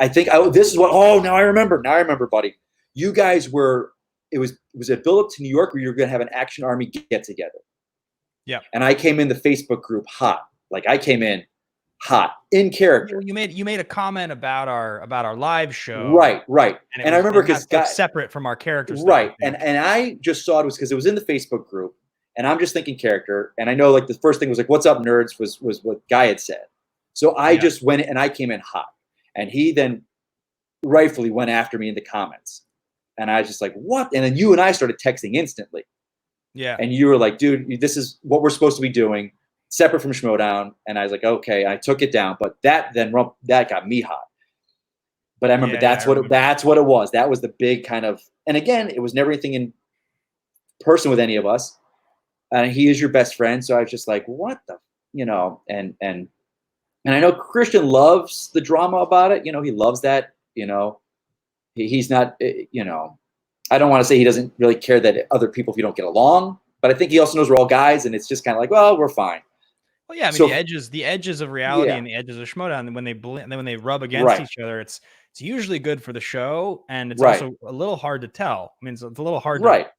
This is what. Oh, now I remember, buddy. You guys were. It was a build up to New York where you were going to have an Action Army get together. Yeah. And I came in the Facebook group hot. Like I came in hot in character. You made a comment about our live show. Right. And I remember because separate from our characters. Right. And I just saw it was because it was in the Facebook group, and I'm just thinking character. And I know like the first thing was like, "What's up, nerds?" was what Guy had said. So I just went and I came in hot, and he then rightfully went after me in the comments, and I was just like, "What?" And then you and I started texting instantly. Yeah. And you were like, "Dude, this is what we're supposed to be doing, separate from Schmoedown." And I was like, "Okay." I took it down, but that got me hot. But I remember that's what it was. That was the big kind of. And again, it was never anything in person with any of us. And he is your best friend, so I was just like, "What the," and I know Christian loves the drama about it. He loves that. He's not. I don't want to say he doesn't really care that other people if you don't get along, but I think he also knows we're all guys, and it's just kind of like, well, we're fine. Well, yeah, I mean, the edges of reality and the edges of Schmoedown, and when they rub against each other, it's usually good for the show, and it's also a little hard to tell. I mean, it's a little hard to.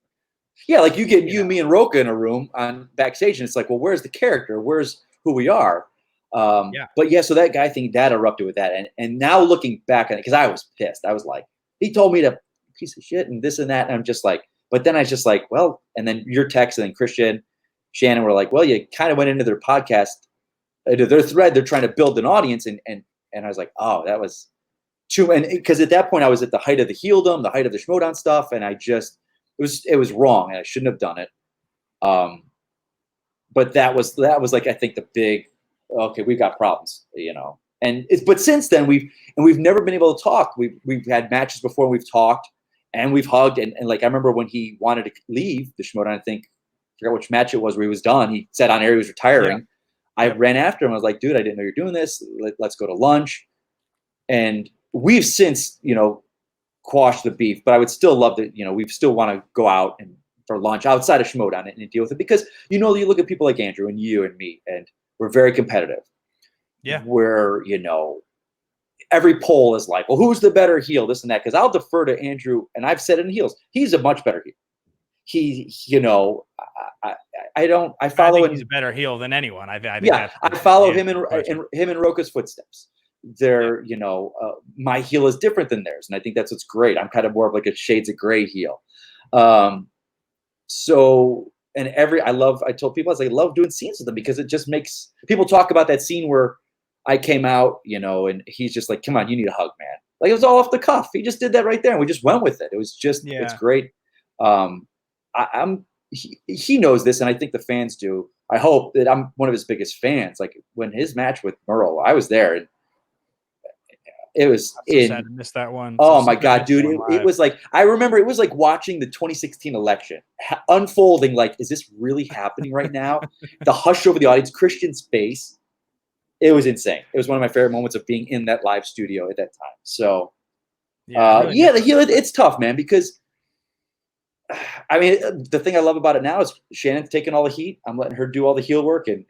Yeah, like you get me, and Roka in a room on backstage, and it's like, well, where's the character? Where's who we are? But yeah, so that guy thing that erupted with that, and now looking back on it, because I was pissed. I was like, he told me to piece of shit and this and that, and I'm just like, but then I was just like, well, and then your text and then Christian, Shannon were like, well, you kind of went into their podcast, to their thread. They're trying to build an audience, and I was like, oh, that was too, and because at that point I was at the height of the heeldom, the height of the Schmoedown stuff, and I just it was wrong, and I shouldn't have done it. But that was like, I think the big, okay, we've got problems, but since then we've never been able to talk. We've had matches before, and we've talked, and we've hugged, and like I remember when he wanted to leave the Schmoedown, I forgot which match it was where he was done. He said on air he was retiring. I ran after him. I was like, dude, I didn't know you're doing this. Let's go to lunch. And we've since, quashed the beef, but I would still love to, we still want to go out and for lunch outside of Schmoedown and deal with it, because, you look at people like Andrew and you and me, and we're very competitive. Yeah. Where, every poll is like, well, who's the better heel, this and that. Because I'll defer to Andrew, and I've said it in heels. He's a much better heel. I follow him. He's a better heel than anyone. I follow him in Roka's footsteps. They're, my heel is different than theirs, and I think that's what's great. I'm kind of more of like a shades of gray heel. So, and I told people, I love doing scenes with them, because it just makes people talk about that scene where I came out, and he's just like, come on, you need a hug, man. Like, it was all off the cuff. He just did that right there, and we just went with it. It was just, it's great. He knows this, and I think the fans do. I hope that I'm one of his biggest fans. Like when his match with Merle, I was there, and it was sad to miss that one. Oh my God, dude! It was like, I remember it was like watching the 2016 election unfolding. Like, is this really happening right now? The hush over the audience, Christian's face. It was insane. It was one of my favorite moments of being in that live studio at that time. So, the heel, it's tough, man, because I mean, the thing I love about it now is Shannon's taking all the heat. I'm letting her do all the heel work, and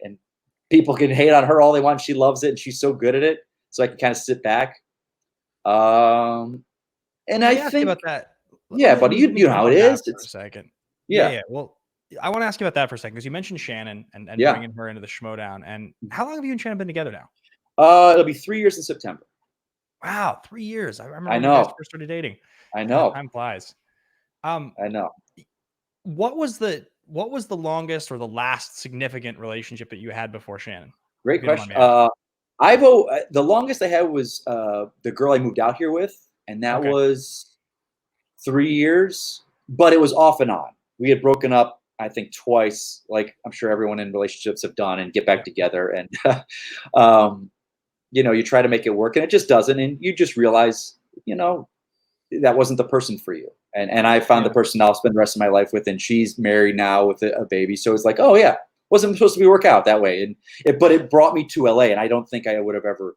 people can hate on her all they want. She loves it, and she's so good at it. So I can kind of sit back. And I think about that. Yeah, buddy, you know how it is. It's a second. Yeah. Yeah. Well, I want to ask you about that for a second, because you mentioned Shannon and bringing her into the Schmoedown. And how long have you and Shannon been together now? It'll be 3 years in September. Wow, 3 years. I remember when you guys first started dating. I know. Time flies. I know. What was the longest or the last significant relationship that you had before Shannon? Great question. The longest I had was the girl I moved out here with, and that was 3 years, but it was off and on. We had broken up, I think, twice, like I'm sure everyone in relationships have done, and get back together. And, you try to make it work, and it just doesn't. And you just realize, that wasn't the person for you. And I found the person I'll spend the rest of my life with, and she's married now with a baby. So it's like, oh yeah, wasn't supposed to work out that way. But it brought me to LA, and I don't think I would have ever,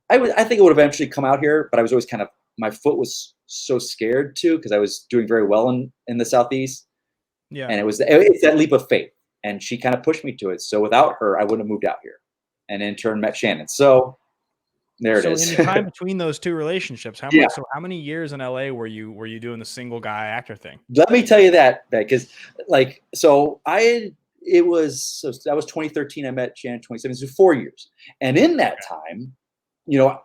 I think it would have eventually come out here, but I was always kind of, my foot was so scared too, because I was doing very well in the Southeast. Yeah. And it's that leap of faith. And she kind of pushed me to it. So without her, I wouldn't have moved out here. And in turn met Shannon. So there it is. In the time between those two relationships, how many years in LA were you doing the single guy actor thing? Let me tell you that, because that was 2013. I met Shannon 2017. So 4 years. And in that time,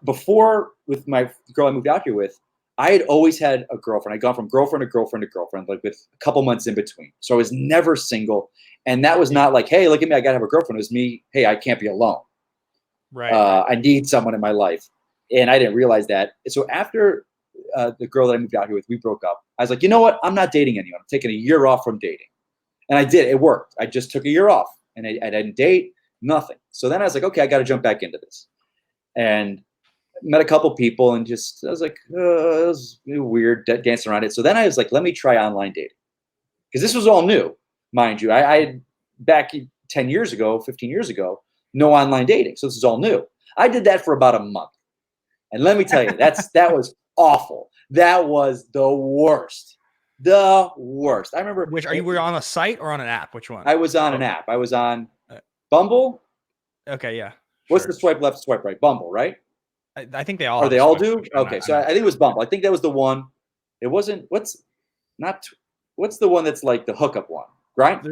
before with my girl I moved out here with, I had always had a girlfriend. I'd gone from girlfriend to girlfriend to girlfriend, like with a couple months in between. So I was never single. And that was not like, hey, look at me, I got to have a girlfriend. It was me, hey, I can't be alone. Right. I need someone in my life. And I didn't realize that. So after the girl that I moved out here with, we broke up. I was like, you know what? I'm not dating anyone. I'm taking a year off from dating. And I did. It worked. I just took a year off. And I didn't date, nothing. So then I was like, okay, I got to jump back into this. And met a couple people and I was like, it was weird dancing around it. So then I was like, let me try online dating. Because this was all new, mind you. I had back 10 years ago, 15 years ago, no online dating. So this is all new. I did that for about a month. And let me tell you, that was awful. That was the worst. The worst. I remember. Were you on a site or on an app? Which one? I was on an app. I was on Bumble. Okay, yeah. What's the swipe left, swipe right? Bumble, right? I think they all. Or they all do? Okay, so I think it was Bumble. I think that was the one. It wasn't. What's the one that's like the hookup one, right? The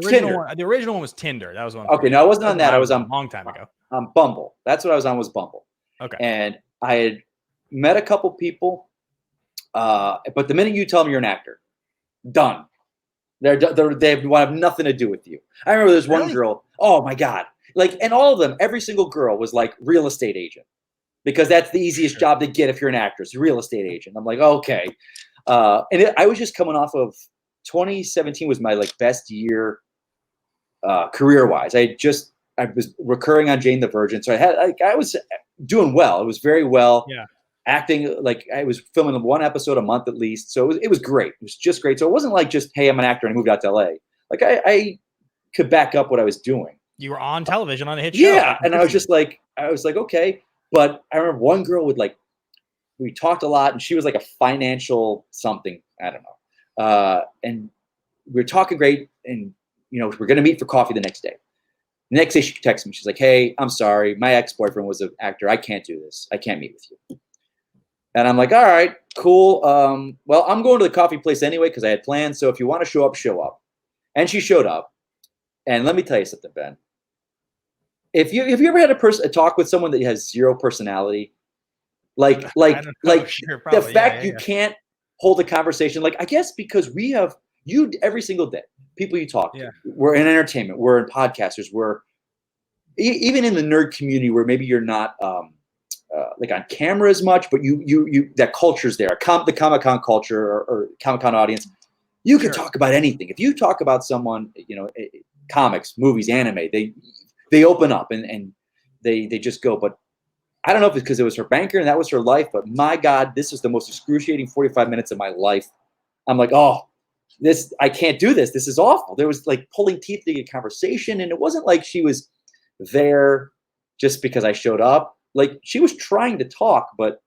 original one was Tinder. That was one. Okay, no, I wasn't on that. I was on a long time ago. On Bumble. That's what I was on. Was Bumble. Okay. And I had met a couple people, but the minute you tell them you're an actor, done. They have nothing to do with you. I remember there's one girl. Oh my God! And all of them, every single girl was like real estate agent. Because that's the easiest job to get if you're an actress, real estate agent. I'm like, okay. I was just coming off of 2017 was my best year career-wise. I was recurring on Jane the Virgin. So I was doing well. It was very well. Yeah. Acting, I was filming one episode a month at least. So it was great. It was just great. So it wasn't like just, hey, I'm an actor and I moved out to LA. I could back up what I was doing. You were on television on a hit show. Yeah. And I was like, okay. But I remember one girl we talked a lot, and she was like a financial something. I don't know. And we were talking great, and we're going to meet for coffee the next day. The next day she texts me. She's like, hey, I'm sorry. My ex-boyfriend was an actor. I can't do this. I can't meet with you. And I'm like, all right, cool. Well, I'm going to the coffee place anyway because I had plans. So if you want to show up, show up. And she showed up. And let me tell you something, Ben. Have you ever had a talk with someone that has zero personality? The fact you can't hold a conversation, I guess because we have you every single day, people you talk to. We're in entertainment, we're in podcasters, we're even in the nerd community where maybe you're not on camera as much, but you that culture's there. The Comic-Con culture or Comic-Con audience, you can talk about anything. If you talk about someone, comics, movies, anime, they open up and they just go. But I don't know if it's because it was her banker and that was her life, but my God, this is the most excruciating 45 minutes of my life. I'm like, oh, I can't do this. This is awful. There was pulling teeth to get conversation. And it wasn't like she was there just because I showed up. She was trying to talk, but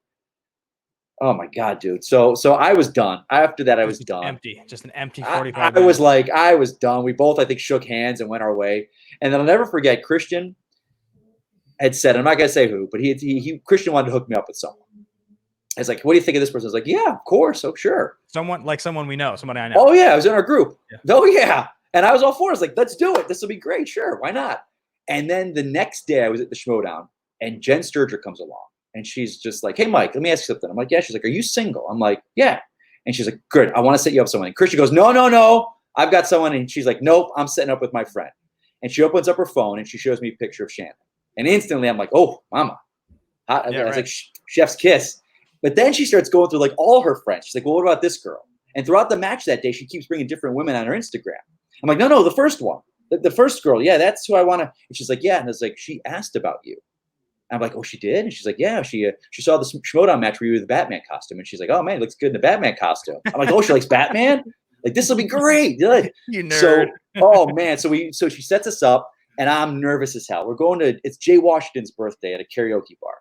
oh my God, dude. So I was done. After that, I was done. Just an empty 45 minutes. I was done. We both, I think, shook hands and went our way. And then I'll never forget, Christian had said, I'm not going to say who, but Christian wanted to hook me up with someone. I was like, what do you think of this person? I was like, yeah, of course. Oh, sure. Someone I know, somebody I know. Oh, yeah. I was in our group. Yeah. Oh, yeah. And I was all for it. I was like, let's do it. This will be great. Sure. Why not? And then the next day I was at the Schmoedown and Jen Sturger comes along. And she's just like, hey, Mike, let me ask you something. I'm like, yeah. She's like, are you single? I'm like, yeah. And she's like, good. I want to set you up with someone. And Christian goes, no. I've got someone. And she's like, nope, I'm setting up with my friend. And she opens up her phone and she shows me a picture of Shannon. And instantly I'm like, oh, mama. I was like, chef's kiss. But then she starts going through all her friends. She's like, well, what about this girl? And throughout the match that day, she keeps bringing different women on her Instagram. I'm like, no, the first one. The first girl. Yeah, that's who I want to. And she's like, yeah. And I was like, she asked about you. I'm like, oh, she did? And she's like, yeah, she saw the Schmoedown match where you were the Batman costume. And she's like, oh, man, it looks good in the Batman costume. I'm like, oh, she likes Batman? This will be great. You nerd. So, oh, man. So she sets us up, and I'm nervous as hell. We're going to, it's Jay Washington's birthday at a karaoke bar.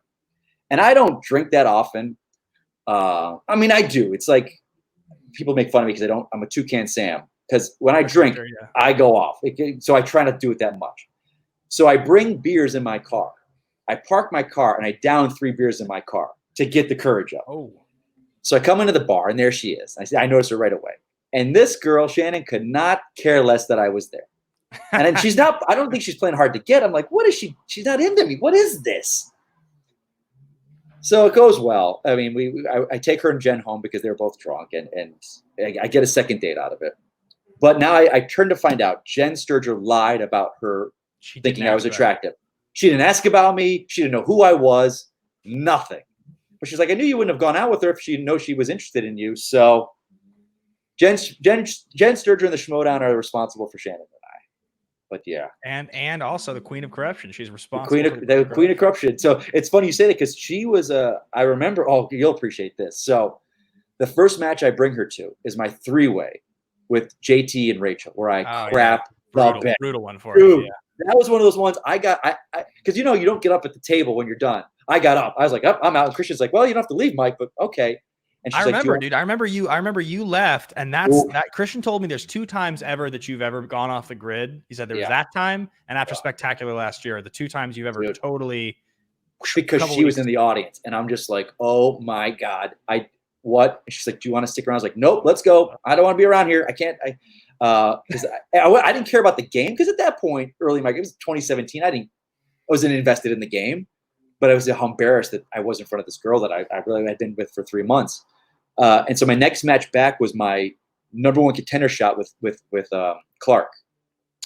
And I don't drink that often. I mean, I do. It's like people make fun of me because I'm a Toucan Sam. because when I drink, yeah. I go off. So I try not to do it that much. So I bring beers in my car. I park my car and I down 3 beers in my car to get the courage up. Oh. So I come into the bar and there she is. I notice her right away. And this girl, Shannon, could not care less that I was there. And then she's not, I don't think she's playing hard to get. I'm like, what is she? She's not into me. What is this? So it goes well. I mean, I take her and Jen home because they were both drunk, and I get a second date out of it. But now I turn to find out Jen Sturger lied about her thinking I was attractive. She didn't ask about me. She didn't know who I was. Nothing. But she's like, I knew you wouldn't have gone out with her if she didn't know she was interested in you. So Jen Sturger and the Schmoedown are responsible for Shannon and I. But yeah. And also the Queen of Corruption. She's responsible. The Queen of Corruption. So it's funny you say that because she was I remember, you'll appreciate this. So the first match I bring her to is my 3-way with JT and Rachel, where I crap the bed. Brutal one for you. Yeah. That was one of those ones I got, because you don't get up at the table when you're done. I got up. I was like, oh, I'm out. And Christian's like, well, you don't have to leave, Mike, but okay. And she's dude. I remember you left, and that Christian told me there's 2 times ever that you've ever gone off the grid. He said there was that time, and after Spectacular last year, the 2 times you've ever totally. Because she was in the audience, and I'm just like, oh my God, what? And she's like, do you want to stick around? I was like, nope, let's go. I don't want to be around here. I can't. Because I didn't care about the game, because at that point, early in my game, it was 2017. I wasn't invested in the game, but I was embarrassed that I was in front of this girl that I really had been with for 3 months. And so my next match back was my #1 contender shot with Clark,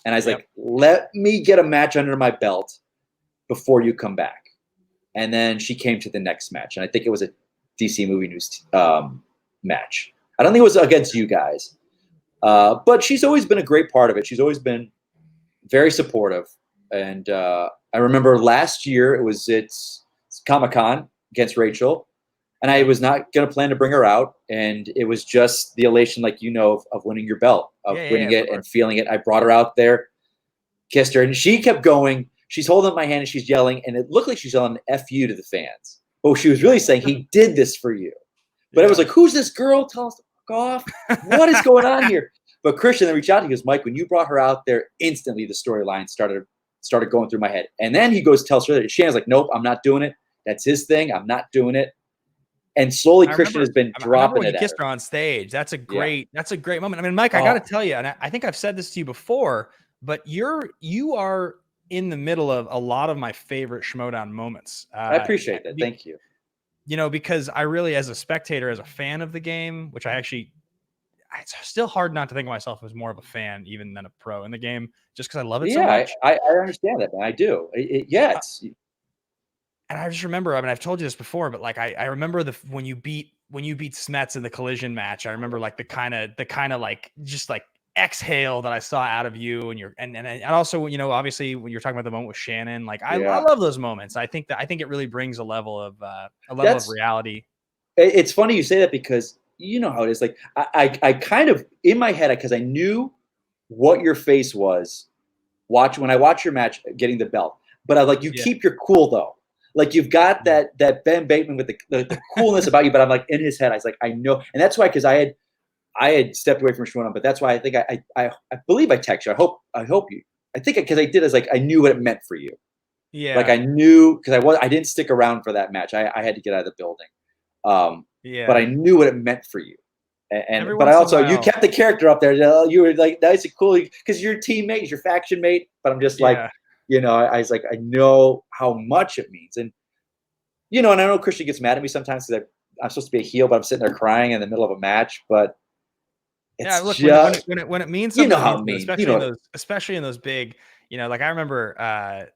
and I was like, let me get a match under my belt before you come back. And then she came to the next match, and I think it was a DC Movie News match. I don't think it was against you guys. But she's always been a great part of it. She's always been very supportive. And I remember last year it was Comic-Con against Rachel, and I was not going to plan to bring her out. And it was just the elation, like, of winning your belt, of winning it and feeling it. I brought her out there, kissed her, and she kept going. She's holding up my hand and she's yelling, and it looked like she's yelling F you to the fans. But she was really saying, he did this for you. But it was like, who's this girl? Tell us to fuck off. What is going on here? But Christian then reached out. He goes, Mike, when you brought her out there, instantly the storyline started going through my head. And then he goes, tells her, Shannon's like, nope, I'm not doing it. That's his thing. I'm not doing it. And slowly Christian has been dropping it. You kissed her on stage. That's a great moment. I mean, Mike, I got to tell you, and I think I've said this to you before, but you are in the middle of a lot of my favorite Schmoedown moments. I appreciate that. Thank you. Because I really, as a spectator, as a fan of the game, which it's still hard not to think of myself as more of a fan even than a pro in the game, just because I love it so much. I understand that, man. I do. And I just remember, I mean, I've told you this before, but like I remember when you beat Smets in the collision match. I remember like the kind of like just like exhale that I saw out of you, and also, obviously when you're talking about the moment with Shannon, like I love those moments. I think it really brings a level of reality. It's funny you say that, because you know how it is. Like I kind of in my head, because I knew what your face was when I watch your match getting the belt, but I like keep your cool though. Like you've got that Ben Bateman with the coolness about you, but I'm like in his head. I was like, I know, and that's why, because I had stepped away from Schmoedown, but that's why I think I believe I text you. I hope you. I think because I did is like I knew what it meant for you. Yeah. Like I knew, because I didn't stick around for that match. I had to get out of the building. But I knew what it meant for you. But I also, you kept the character up there. You were like nice and cool because you're teammate, your faction mate. But I'm just like, I was like, I know how much it means. And, and I know Christian gets mad at me sometimes because I'm supposed to be a heel, but I'm sitting there crying in the middle of a match. But it's just, when it means something, how it means. Especially in those big, like I remember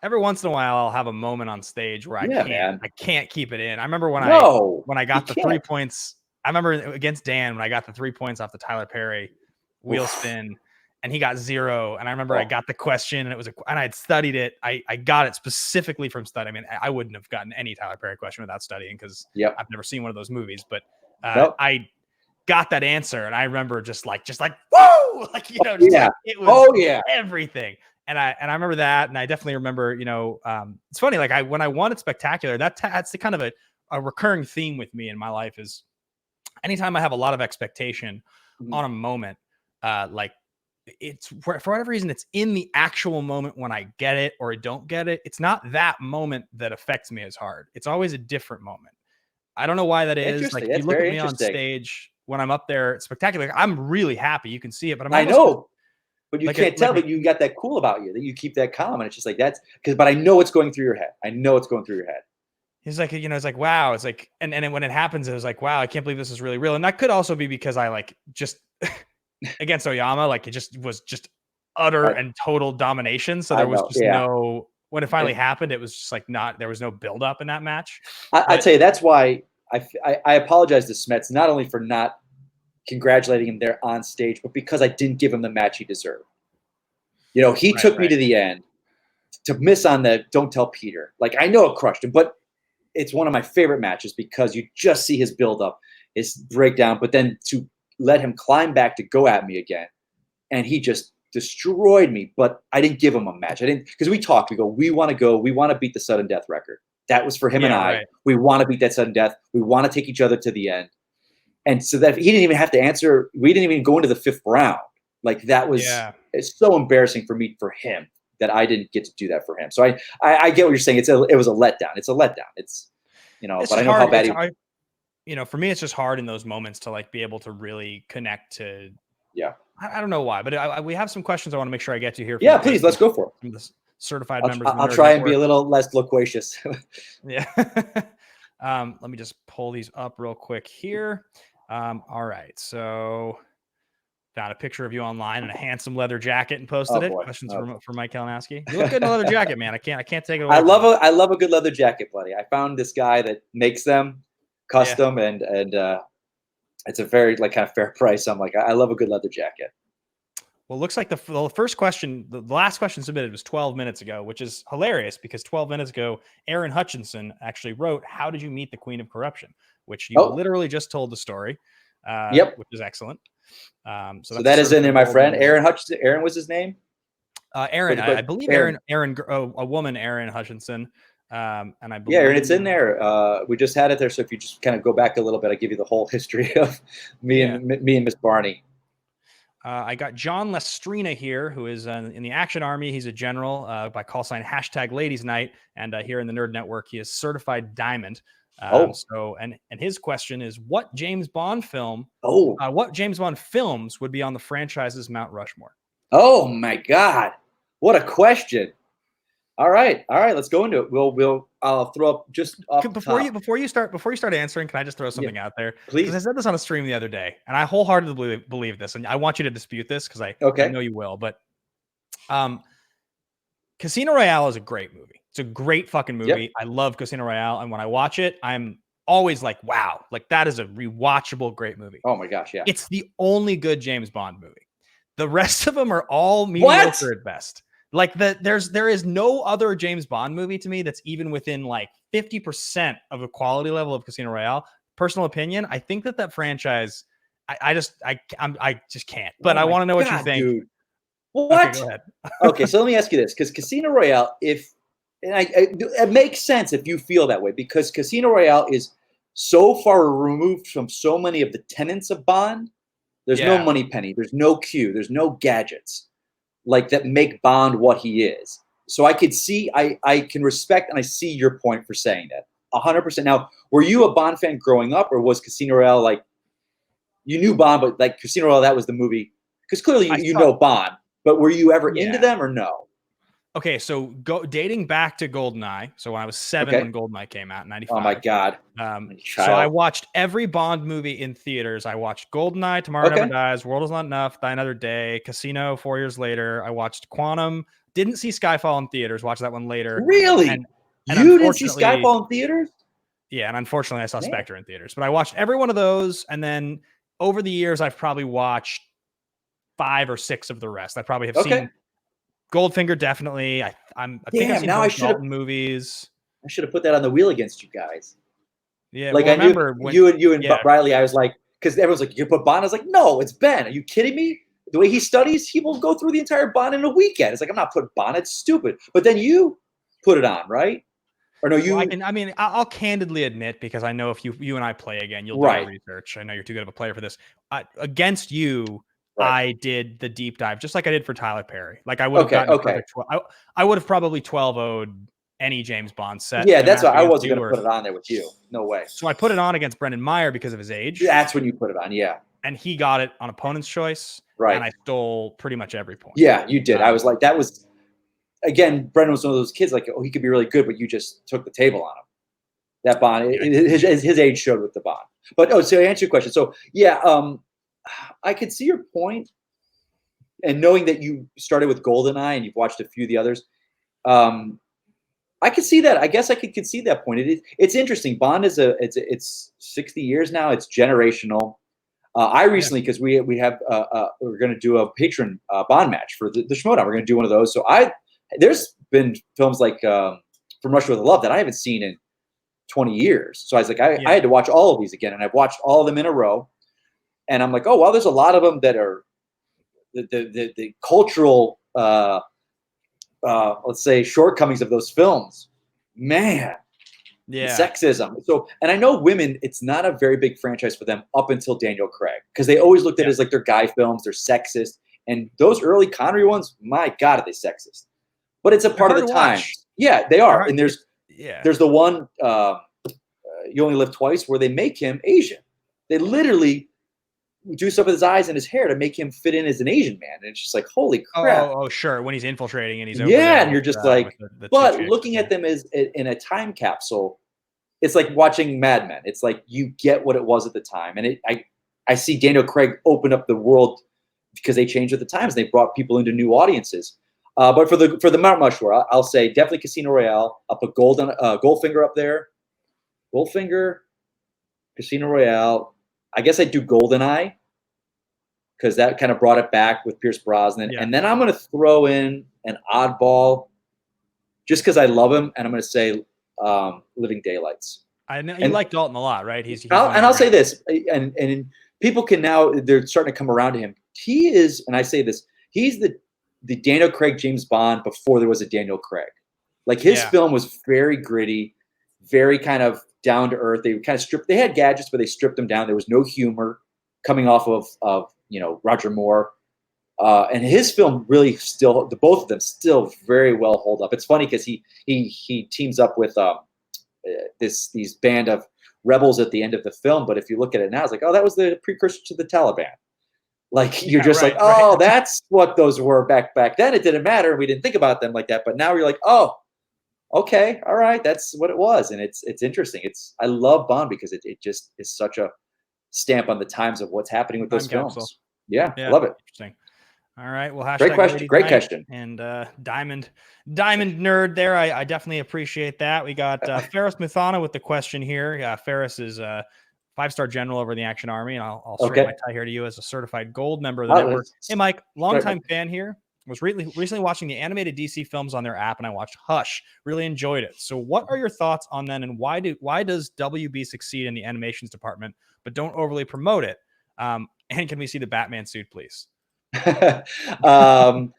every once in a while I'll have a moment on stage where I can't keep it in. I remember when I got the 3 points. I remember against Dan when I got the 3 points off the Tyler Perry wheel spin, and he got 0. And I remember I got the question, and and I had studied it. I got it specifically from study. I mean, I wouldn't have gotten any Tyler Perry question without studying, because I've never seen one of those movies. But I got that answer, and I remember just like whoa, like it was everything. And I remember that, and I definitely remember, it's funny, like when I won at Spectacular, that's the kind of a recurring theme with me in my life is anytime I have a lot of expectation on a moment, like it's for whatever reason, it's in the actual moment when I get it or I don't get it. It's not that moment that affects me as hard. It's always a different moment. I don't know why that is. Like Interesting. if you That's look at very me on interesting. stage when I'm up there, it's spectacular. I'm really happy. You can see it, but I'm I almost know, but you like can't tell that you got that cool about you, that you keep that calm, and it's just like that's because. But I know what's going through your head. I know it's going through your head. He's like, it's like, wow. It's like, and when it happens, it was like, wow, I can't believe this is really real. And that could also be because I like just against Oyama, like it just was just utter Right. and total domination. So I there was know. just Yeah. no, when it finally And happened, it was just like there was no build up in that match. I But tell you, that's why I apologize to Smets not only for not congratulating him there on stage, but because I didn't give him the match he deserved. He took me right. to the end to miss on the "Don't Tell Peter." Like I know it crushed him, but it's one of my favorite matches because you just see his build up, his breakdown, but then to let him climb back to go at me again, and he just destroyed me. But I didn't give him a match. I didn't because we talked. We go. We want to beat the sudden death record. That was for him and Yeah, I. right. We want to beat that sudden death. We want to take each other to the end. And so that he didn't even have to answer. We didn't even go into the fifth round. Like that was Yeah. it's so embarrassing for me for him that I didn't get to do that for him. So I get what you're saying. It was a letdown. It's a letdown. It's It's but I just know how hard. bad It's he. hard. For me, it's just hard in those moments to like be able to really connect to. Yeah. I don't know why, but we have some questions I want to make sure I get to here. Yeah, please let's go for it. From the certified members of the I'll Nerd try and be Network. a little less loquacious. Yeah. Let me just pull these up real quick here. All right. So found a picture of you online in a handsome leather jacket and posted Oh it. boy. Questions Oh, boy. for Mike Kalinowski. You look good in a leather jacket, man. I can't take it away. I love a good leather jacket, buddy. I found this guy that makes them custom and it's a very like kind of fair price. I'm like, I love a good leather jacket. Well, it looks like the first question, the last question submitted was 12 minutes ago, which is hilarious because 12 minutes ago, Aaron Hutchinson actually wrote, "How did you meet the Queen of Corruption?" Which you literally just told the story, Yep. which is excellent. So that is in there, my friend. Aaron Hutchinson. Aaron was his name. Aaron, but I believe Aaron, a woman, Aaron Hutchinson. And I believe, yeah, Aaron, it's in there. We just had it there. So if you just kind of go back a little bit, I'll give you the whole history of me and Miss Barney. I got John Lestrina here, who is in the Action Army. He's a general by call sign #Ladies Night, and here in the Nerd Network, he is certified diamond. So, and his question is, what James Bond film? What James Bond films would be on the franchise's Mount Rushmore? Oh my God, what a question! All right, let's go into it. I'll throw up just before you start answering. Can I just throw something out there? Please. Because I said this on a stream the other day, and I wholeheartedly believe this, and I want you to dispute this because I know you will. But Casino Royale is a great movie. It's a great fucking movie. Yep. I love Casino Royale, and when I watch it, I'm always like, wow, like that is a rewatchable great movie. Oh my gosh, yeah. It's the only good James Bond movie. The rest of them are all mediocre at best. Like there is no other James Bond movie to me that's even within like 50% of a quality level of Casino Royale. Personal opinion, I think that franchise, I just can't. But I want to know what you think. Dude. What? Okay, go ahead. Okay, so let me ask you this, because Casino Royale, it makes sense if you feel that way, because Casino Royale is so far removed from so many of the tenets of Bond. There's no money penny. There's no Q. There's no gadgets like that make Bond what he is. So I could see, I can respect and I see your point for saying that 100%. Now, were you a Bond fan growing up, or was Casino Royale like you knew Bond, but like Casino Royale, that was the movie? Because clearly you know Bond, but were you ever into them or no? Okay, so dating back to GoldenEye. So when I was 7 when GoldenEye came out in 95. Oh my God. So I watched every Bond movie in theaters. I watched GoldenEye, Tomorrow Never Dies, World Is Not Enough, Die Another Day, Casino 4 years later. I watched Quantum. Didn't see Skyfall in theaters. Watched that one later. Really? And you didn't see Skyfall in theaters? Yeah, and unfortunately I saw Spectre in theaters. But I watched every one of those, and then over the years I've probably watched 5 or 6 of the rest. I probably have seen Goldfinger, definitely. I think I've seen both Dalton movies. I should have put that on the wheel against you guys. Yeah, like I remember when you and Riley. I was like, because everyone's like, you put Bond. I was like, no, it's Ben. Are you kidding me? The way he studies, he will go through the entire Bond in a weekend. It's like, I'm not putting Bond. It's stupid. But then you put it on, right? Or no, you? Well, I'll candidly admit, because I know if you and I play again, you'll do your research. I know you're too good of a player for this. Against you, Right. I did the deep dive, just like I did for Tyler Perry. Like I would have Okay. gotten a Okay. perfect 12. I would have probably 12-0'd any James Bond set, Yeah, no that's matter why I against wasn't you going to or. put it on there with you. No way. So I put it on against Brendan Meyer because of his age, That's when you put it on. Yeah. and he got it on opponent's choice, and Right. I stole pretty much every point. Yeah, you did. I Um, was like, that was again. Brendan was one of those kids like, oh, he could be really good, but you just took the table on him. That Bond, Yeah. his age showed with the Bond. But so to answer your question, so yeah, I could see your point, and knowing that you started with GoldenEye and you've watched a few of the others, um, I could see that. I guess I could concede that point. It's interesting. Bond is it's 60 years now. It's generational. I recently, because we have we're going to do a patron Bond match for the Schmoedown. We're going to do one of those. So there's been films like From Russia with Love that I haven't seen in 20 years. So I was like, I had to watch all of these again, and I've watched all of them in a row. And I'm like, oh well, there's a lot of them that are the cultural let's say shortcomings of those films. Man, the Yeah. sexism. So, and I know women, it's not a very big franchise for them up until Daniel Craig, because they always looked at it as like they're guy films, they're sexist. And those early Connery ones, my God, are they sexist? But it's a part of the time. Yeah, they are. And there's the one You Only Live Twice where they make him Asian. They literally do stuff with his eyes and his hair to make him fit in as an Asian man. And it's just like, holy crap. Oh, sure. When he's infiltrating and he's over there. And you're just like, the but looking at them as in a time capsule, it's like watching Mad Men. It's like you get what it was at the time. And I see Daniel Craig open up the world because they changed with the times. They brought people into new audiences. But for the Mount Rushmore, I'll say definitely Casino Royale. I'll put Goldfinger up there. Goldfinger, Casino Royale. I guess I'd do GoldenEye because that kind of brought it back with Pierce Brosnan. And then I'm going to throw in an oddball just because I love him, and I'm going to say Living Daylights. I know you like Dalton a lot, right? I'll say this, and people can now, they're starting to come around to him. He is, and I say this, he's the Daniel Craig James Bond before there was a Daniel Craig. Like his film was very gritty, very kind of down to earth. They kind of stripped. They had gadgets, but they stripped them down. There was no humor coming off of Roger Moore. And his film really still, both of them still very well hold up. It's funny because he teams up with these band of rebels at the end of the film. But if you look at it now, it's like, oh, that was the precursor to the Taliban. Like you're just like, oh, that's what those were back then. It didn't matter. We didn't think about them like that. But now you're like, oh, okay, all right, that's what it was. And it's interesting. I love Bond because it just is such a stamp on the times of what's happening with those films. Yeah, I love it. Interesting. All right. Well, great question. Great question. And Diamond Nerd there. I definitely appreciate that. We got Ferris Muthana with the question here. Ferris is a 5-star general over in the Action Army, and I'll straight my tie here to you as a certified gold member of the network. Hey, Mike, longtime fan here. Was recently watching the animated DC films on their app, and I watched Hush. Really enjoyed it. So, what are your thoughts on them, and why does WB succeed in the animations department, but don't overly promote it? And can we see the Batman suit, please? I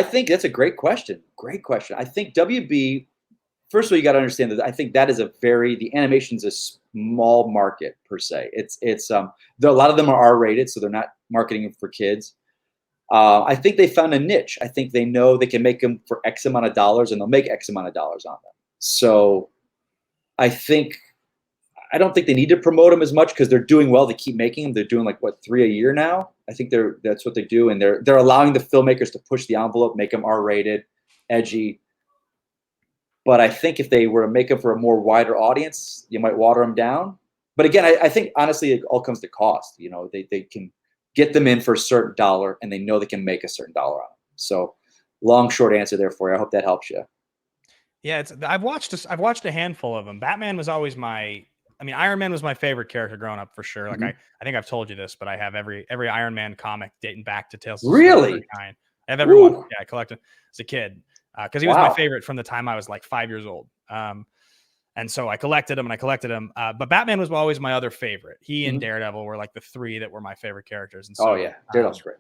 think that's a great question. Great question. I think WB. First of all, you got to understand that I think that is the animation's a small market per se. It's a lot of them are R-rated, so they're not marketing for kids. I think they found a niche. I think they know they can make them for X amount of dollars, and they'll make X amount of dollars on them. So I don't think they need to promote them as much because they're doing well. They keep making them. They're doing like 3 a year now. I think that's what they do, and they're allowing the filmmakers to push the envelope, make them R-rated, edgy. But I think if they were to make them for a more wider audience, you might water them down. But again, I think honestly, it all comes to cost. They can get them in for a certain dollar, and they know they can make a certain dollar on them. So, long, short answer there for you. I hope that helps you. Yeah, I've watched a handful of them. Batman was always Iron Man was my favorite character growing up for sure. Like I think I've told you this, but I have every Iron Man comic dating back to Tales of Really? I have everyone. Yeah, I collected as a kid because he was my favorite from the time I was like 5 years old. And so I collected them. But Batman was always my other favorite. He and Daredevil were like the three that were my favorite characters. And so, Daredevil's great.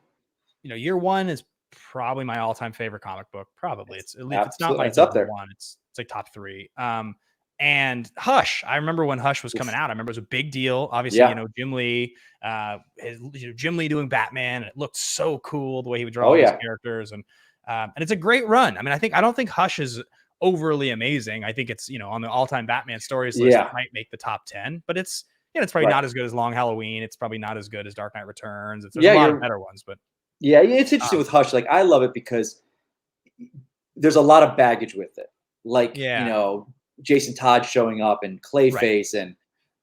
Year One is probably my all-time favorite comic book. Probably it's not my up there. one. It's like top 3. And Hush, I remember when Hush was coming out. I remember it was a big deal. Obviously, Yeah. Jim Lee, Jim Lee doing Batman, and it looked so cool the way he would draw Oh all these yeah. characters, and it's a great run. I mean, I don't think Hush is overly amazing. I think it's on the all-time Batman stories list, it Yeah. might make the top 10, but it's it's probably Right. not as good as Long Halloween. It's probably not as good as Dark Knight Returns. There's a Yeah. lot of better ones, but Yeah. It's interesting with Hush. Like I love it because there's a lot of baggage with it. Like, yeah, Jason Todd showing up and right. Clayface and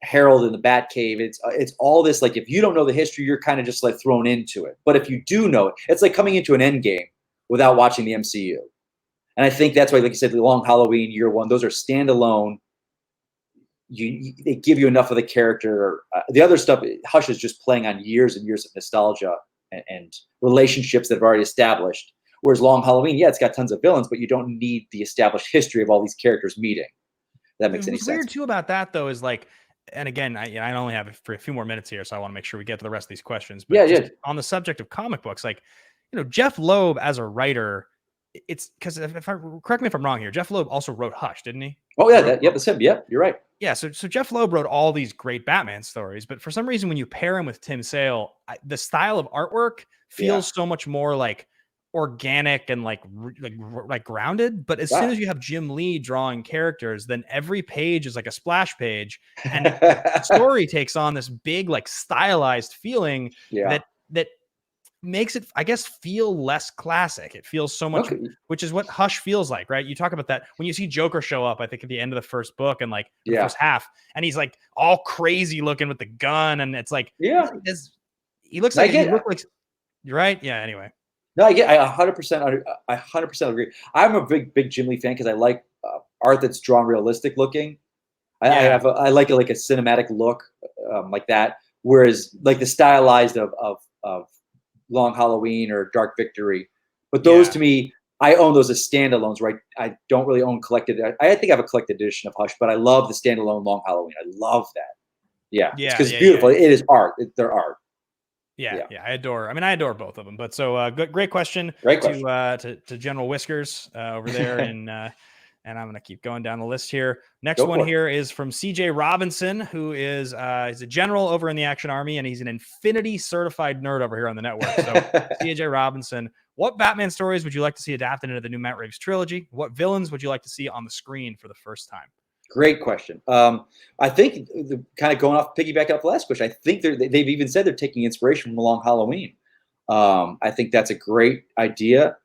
Harold in the Batcave. It's all this, like, if you don't know the history, you're kind of just like thrown into it. But if you do know it, it's like coming into an end game without watching the MCU. And I think that's why, like you said, the Long Halloween, Year One, those are standalone. They give you enough of the character. The other stuff, Hush is just playing on years and years of nostalgia and relationships that have already established. Whereas Long Halloween, yeah, it's got tons of villains, but you don't need the established history of all these characters meeting. If that makes any What's sense. weird too about that though is like, and again, I only have for a few more minutes here, so I want to make sure we get to the rest of these questions. But Yeah, just yeah. on the subject of comic books, like, Jeff Loeb as a writer, it's because if I correct me if I'm wrong here, Jeff Loeb also wrote Hush, didn't he? Oh yeah, that's him. Yeah, you're right. Yeah, so Jeff Loeb wrote all these great Batman stories, but for some reason, when you pair him with Tim Sale, the style of artwork Yeah. feels so much more like organic and like grounded. But as soon Wow. as you have Jim Lee drawing characters, then every page is like a splash page, and the story takes on this big, like stylized feeling Yeah. that makes it, I guess, feel less classic. It feels so much, Okay. which is what Hush feels like, right? You talk about that when you see Joker show up, I think at the end of the first book and like the Yeah. first half, and he's like all crazy looking with the gun, and it's like, Yeah. he looks I like, get. you're right. Yeah. Anyway. No, I get. I 100%. I 100% agree. I'm a big Jim Lee fan because I like art that's drawn realistic looking. Yeah. I like a cinematic look like that. Whereas like the stylized of Long Halloween or Dark Victory, but those Yeah. to me, I own those as standalones. Right, I don't really own collected. I think I have a collected edition of Hush, but I love the standalone Long Halloween. I love that. Yeah, it's Yeah. because it's Yeah. beautiful. Yeah. It is art. They're art. Yeah, Yeah, yeah, I adore both of them. But so great question great question. to General Whiskers over there, and I'm gonna keep going down the list here. Next Go one for it. here is from CJ Robinson, who is he's a general over in the Action Army, and he's an Infinity certified nerd over here on the network. So CJ Robinson, what Batman stories would you like to see adapted into the new Matt Reeves trilogy? What villains would you like to see on the screen for the first time? Great question. I think kind of going off piggyback off the last question. I think they've even said they're taking inspiration from Long Halloween. I think that's a great idea.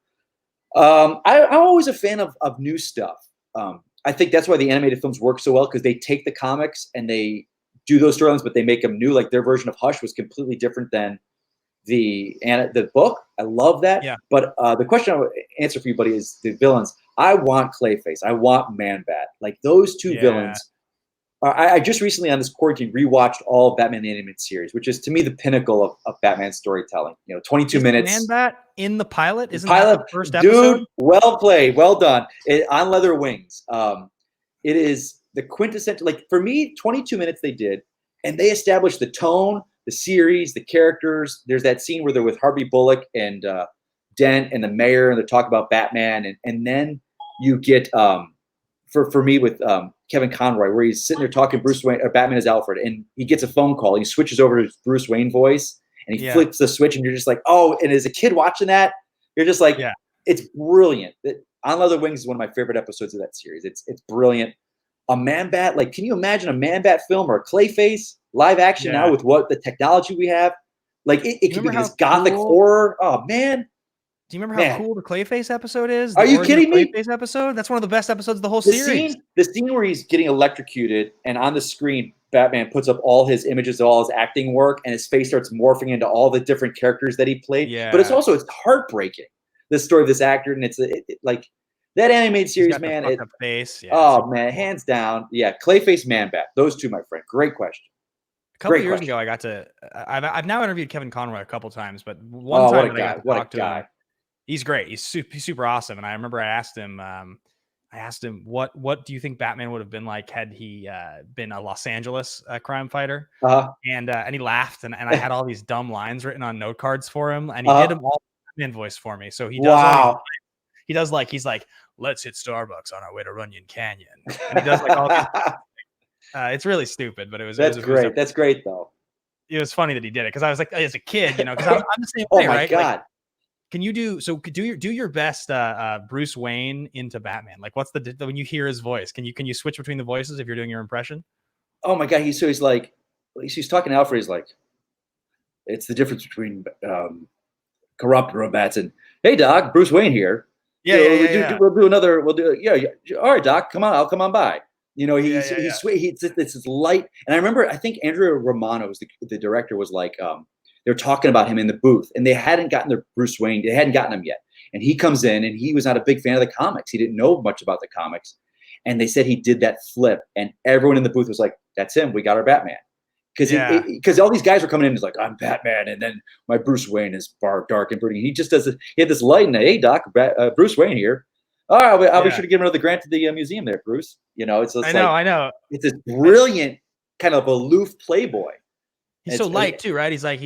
I'm always a fan of new stuff. I think that's why the animated films work so well because they take the comics and they do those storylines, but they make them new. Like their version of Hush was completely different than the book. I love that. Yeah. But the question I would answer for you, buddy, is the villains. I want Clayface. I want Man-Bat. Like those two villains. I just recently on this quarantine rewatched all of Batman the Animated Series, which is to me the pinnacle of Batman storytelling. 22 minutes. Man-Bat in the pilot? Isn't pilot, that the first episode? Dude, well played. Well done. On Leather Wings. It is the quintessential, like for me, 22 minutes they did, and they established the tone, the series, the characters. There's that scene where they're with Harvey Bullock and Dent and the mayor, and they're talking about Batman, and then you get for me with Kevin Conroy, where he's sitting there talking Bruce Wayne or Batman as Alfred, and he gets a phone call. He switches over to his Bruce Wayne voice, and he flips the switch, and you're just like, oh! And as a kid watching that, you're just like, it's brilliant. On Leather Wings is one of my favorite episodes of that series. It's brilliant. A Man-Bat, like, can you imagine a Man-Bat film or a Clayface live action now with what the technology we have? Like, it can be this gothic horror. Oh man. Do you remember how cool the Clayface episode is? Are you kidding me? Clayface episode? That's one of the best episodes of the whole series. The scene where he's getting electrocuted, and on the screen, Batman puts up all his images of all his acting work, and his face starts morphing into all the different characters that he played. Yeah. But it's heartbreaking, the story of this actor, and it's like that animated series, man. Face. Yeah, oh man, hands down. Yeah, Clayface, Man-Bat. Those two, my friend. Great question. A couple years ago, I got to. I've now interviewed Kevin Conroy a couple times, but one time I got to talk to him. He's great. He's super awesome. And I remember I asked him, what do you think Batman would have been like had he been a Los Angeles crime fighter? And he laughed, and I had all these dumb lines written on note cards for him, and he did them all in voice for me. So he does. he's like, let's hit Starbucks on our way to Runyon Canyon, and he does like all these. It's really stupid, but That's great. That's great though. It was funny that he did it because I was like, as a kid, because I'm the same Oh way, my right? God. Like, can you do your best Bruce Wayne into Batman? Like, what's when you hear his voice? Can you switch between the voices if you're doing your impression? Oh my God. He's talking to Alfred. He's like, it's the difference between corrupt robots and, hey Doc, Bruce Wayne here. We'll do another. We'll do. Yeah. All right, Doc, come on. I'll come on by. He's sweet. It's light. And I remember, I think Andrea Romano, the director, was like, they were talking about him in the booth, and they hadn't gotten their Bruce Wayne. They hadn't gotten him yet. And he comes in, and he was not a big fan of the comics. He didn't know much about the comics. And they said he did that flip, and everyone in the booth was like, "That's him. We got our Batman." Because all these guys were coming in, and like, "I'm Batman," and then my Bruce Wayne is dark and brooding. He just does it. He had this light, and hey, Doc, Bruce Wayne here. All right, I'll be sure to give another grant to the museum there, Bruce. I know. It's this brilliant kind of aloof playboy. He's so light too, right? He's like,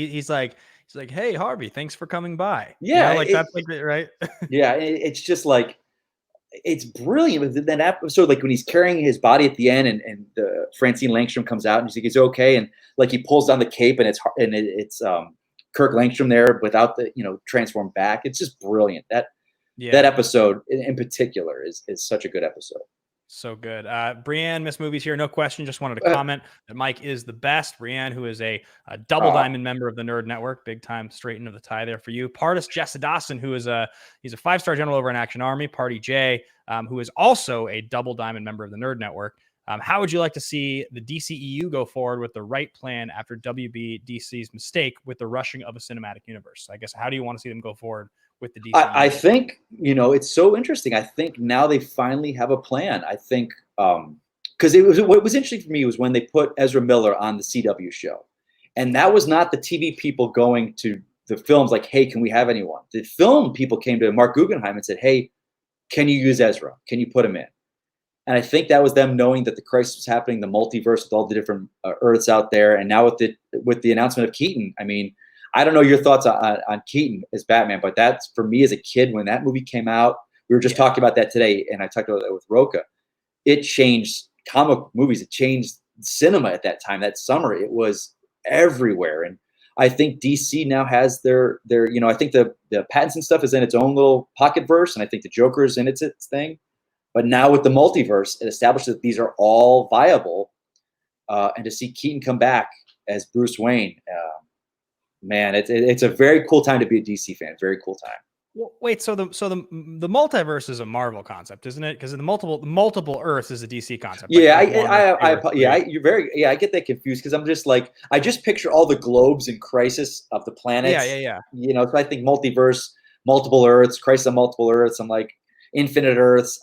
hey Harvey, thanks for coming by. Yeah, that's like right. Yeah, it's just like, it's brilliant. But that episode, like when he's carrying his body at the end, and Francine Langstrom comes out, and he's okay, and like he pulls down the cape, and it's Kirk Langstrom there without the transformed back. It's just brilliant. That episode in particular is such a good episode. So good. Brienne, Miss Movies here. No question. Just wanted to comment that Mike is the best. Brienne, who is a double diamond member of the Nerd Network, big time straighten of the tie there for you. Pardis Jessa Dawson, who is he's a 5-star general over in Action Army. Party J, who is also a double diamond member of the Nerd Network. How would you like to see the DCEU go forward with the right plan after WBDC's mistake with the rushing of a cinematic universe? I guess, how do you want to see them go forward with the DCEU? I think, it's so interesting. I think now they finally have a plan. I think, because what was interesting for me was when they put Ezra Miller on the CW show. And that was not the TV people going to the films like, hey, can we have anyone? The film people came to Mark Guggenheim and said, hey, can you use Ezra? Can you put him in? And I think that was them knowing that the crisis was happening, the multiverse with all the different Earths out there. And now with the announcement of Keaton, I mean, I don't know your thoughts on Keaton as Batman, but that's, for me as a kid, when that movie came out, we were just talking about that today, and I talked about that with Roca. It changed comic movies. It changed cinema at that time. That summer, it was everywhere. And I think DC now has their I think the Pattinson stuff is in its own little pocket verse, and I think the Joker is in its thing. But now with the multiverse, it establishes that these are all viable. And to see Keaton come back as Bruce Wayne, man, it's a very cool time to be a DC fan. Very cool time. Well, wait, so the multiverse is a Marvel concept, isn't it? Because the multiple Earths is a DC concept. Yeah, I get that confused because I'm just like, I just picture all the globes in Crisis of the planets. Yeah. So I think multiverse, multiple Earths, Crisis of multiple Earths. I'm like infinite Earths.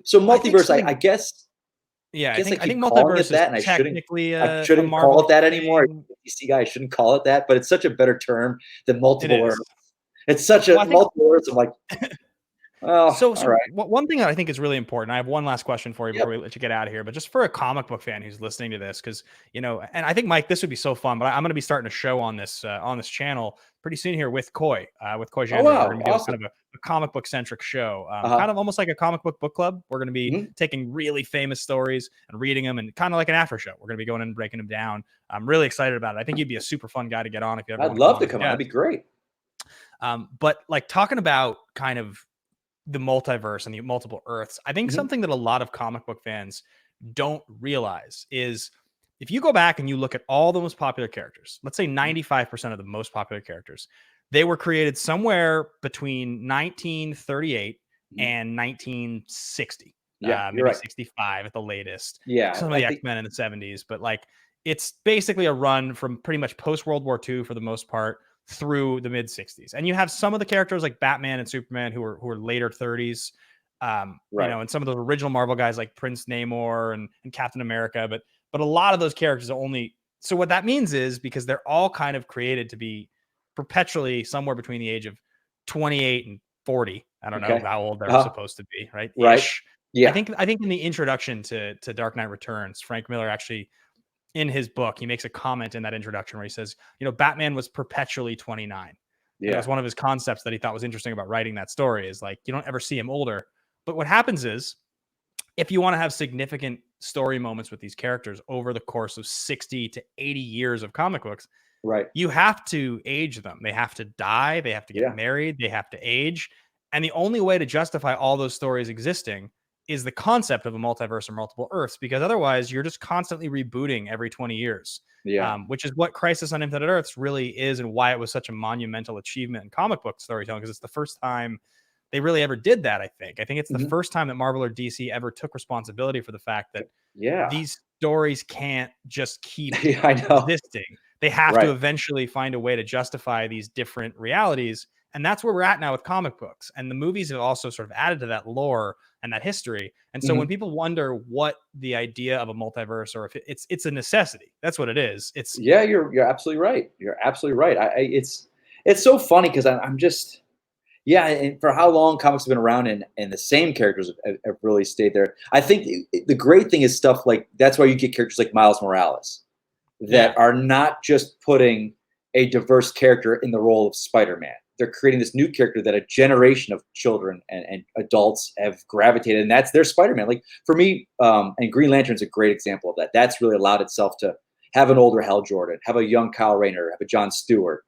So multiverse, I guess. Yeah, I think multiverse is that, and technically I shouldn't call it that anymore. DC guy, I shouldn't call it that, but it's such a better term than multiple Earths. It's such a multiple Earths. I'm like, well, so all right. One thing that I think is really important. I have one last question for you before we let you get out of here, but just for a comic book fan who's listening to this, because and I think Mike, this would be so fun. But I'm going to be starting a show on this channel pretty soon here with Coy Jandreau. We're going to be kind of a comic book centric show, kind of almost like a comic book club. We're going to be taking really famous stories and reading them, and kind of like an after show. We're going to be going in and breaking them down. I'm really excited about it. I think you'd be a super fun guy to get on if you ever. I'd love to come on. That'd be great. But like talking about kind of the multiverse and the multiple Earths, I think something that a lot of comic book fans don't realize is if you go back and you look at all the most popular characters, let's say 95% of the most popular characters, they were created somewhere between 1938 and 1960. Maybe right. 65 at the latest. Yeah. Some of the X-Men in the 70s, but like it's basically a run from pretty much post World War II for the most part through the mid 60s. And you have some of the characters like Batman and Superman who are later 30s. Right. And some of those original Marvel guys like Prince Namor and Captain America, but a lot of those characters are only, so what that means is because they're all kind of created to be perpetually somewhere between the age of 28 and 40. I don't know how old they're supposed to be, right? Right. Ish. Yeah. I think in the introduction to Dark Knight Returns, Frank Miller actually, in his book, he makes a comment in that introduction where he says, Batman was perpetually 29. And Yeah. that's one of his concepts that he thought was interesting about writing that story, is like, you don't ever see him older. But what happens is, if you want to have significant story moments with these characters over the course of 60 to 80 years of comic books, Right. you have to age them. They have to die. They have to get Yeah. married. They have to age. And the only way to justify all those stories existing is the concept of a multiverse or multiple Earths, because otherwise you're just constantly rebooting every 20 years, Yeah. which is what Crisis on Infinite Earths really is, and why it was such a monumental achievement in comic book storytelling, because it's the first time they really ever did that. I think it's the first time that Marvel or DC ever took responsibility for the fact that these stories can't just keep I know. existing. They have to eventually find a way to justify these different realities. And that's where we're at now with comic books. And the movies have also sort of added to that lore and that history. And so when people wonder what the idea of a multiverse, or if it's a necessity, that's what it is. It's you're absolutely right. You're absolutely right. It's so funny because I'm just, and for how long comics have been around, and the same characters have really stayed there. I think the great thing is stuff like, that's why you get characters like Miles Morales that are not just putting a diverse character in the role of Spider-Man. They're creating this new character that a generation of children and adults have gravitated, and that's their Spider-Man. Like for me, and Green Lantern's a great example of that. That's really allowed itself to have an older Hal Jordan, have a young Kyle Rayner, have a John Stewart.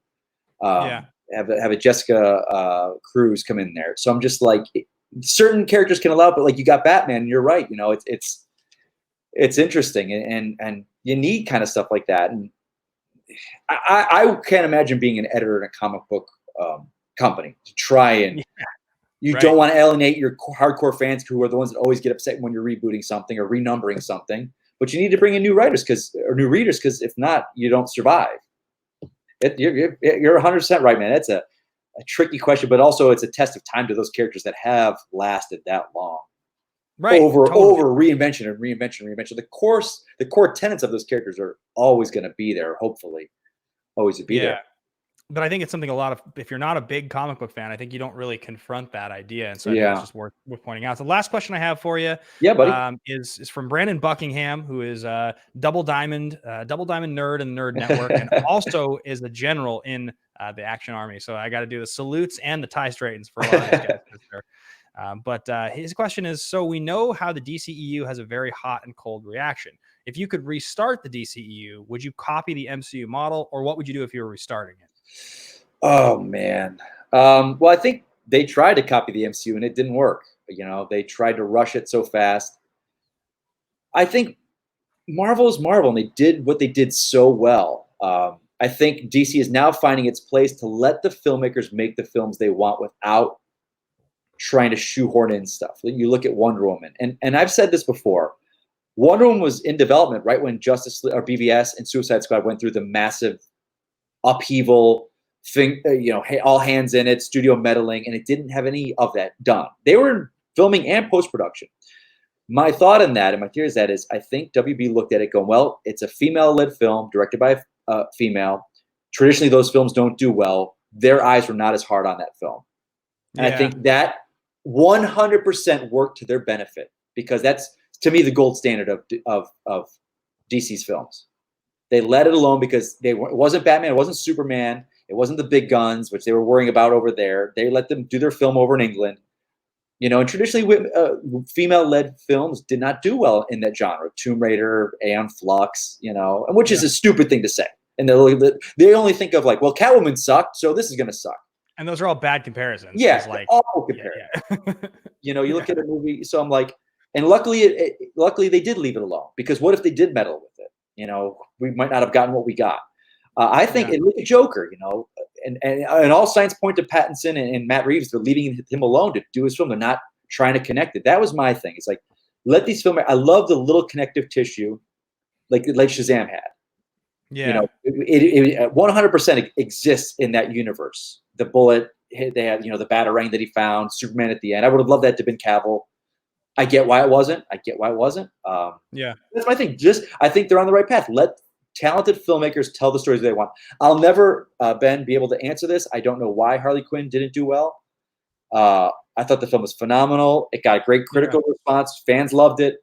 Have a Jessica Cruz come in there. So I'm just like, certain characters can allow it, but like you got Batman, you're right. You know, it's interesting, and you need kind of stuff like that. And I can't imagine being an editor in a comic book company to try and you don't want to alienate your hardcore fans who are the ones that always get upset when you're rebooting something or renumbering something, but you need to bring in new writers or new readers, because if not, you don't survive. You're 100% right, man. That's a tricky question, but also it's a test of time to those characters that have lasted that long. Over reinvention and reinvention. The core tenets of those characters are always going to be there, hopefully, always to be there. But I think it's something if you're not a big comic book fan, I think you don't really confront that idea. And so I think it's just worth pointing out. So the last question I have for you buddy. Is from Brandon Buckingham, who is a double diamond nerd in the Nerd Network, and also is a general in the Action Army. So I got to do the salutes and the tie straightens for a lot of these guys. But his question is, so we know how the DCEU has a very hot and cold reaction. If you could restart the DCEU, would you copy the MCU model, or what would you do if you were restarting it? Oh man. Well, I think they tried to copy the MCU and it didn't work. You know, they tried to rush it so fast. I think Marvel is Marvel, and they did what they did so well. I think DC is now finding its place to let the filmmakers make the films they want without trying to shoehorn in stuff. You look at Wonder Woman, and I've said this before. Wonder Woman was in development right when Justice or BVS and Suicide Squad went through the massive upheaval thing, all hands in it, studio meddling, and it didn't have any of that done. They were filming and post-production. My thought on that, and my theory is that I think WB looked at it going, well, it's a female-led film directed by a female. Traditionally, those films don't do well. Their eyes were not as hard on that film. And I think that 100% worked to their benefit, because that's, to me, the gold standard of DC's films. They let it alone because it wasn't Batman, it wasn't Superman, it wasn't the big guns, which they were worrying about over there. They let them do their film over in England. And traditionally, female-led films did not do well in that genre. Tomb Raider, Aeon Flux, which is a stupid thing to say. And they only think of like, well, Catwoman sucked, so this is going to suck. And those are all bad comparisons. Yeah, like, all comparisons. You look at a movie, so I'm like, and luckily they did leave it alone, because what if they did meddle with it? We might not have gotten what we got. I think it looked at Joker, and all signs point to Pattinson and Matt Reeves. They're leaving him alone to do his film. They're not trying to connect it. That was my thing. It's like, let these filmmakers. I love the little connective tissue, like Shazam had. Yeah, it 100% exists in that universe. The bullet, they had, the Batarang that he found, Superman at the end. I would have loved that to have been Cavill. I get why it wasn't. That's my thing. I think they're on the right path. Let talented filmmakers tell the stories they want. I'll never, Ben, be able to answer this. I don't know why Harley Quinn didn't do well. I thought the film was phenomenal. It got a great critical response. Fans loved it.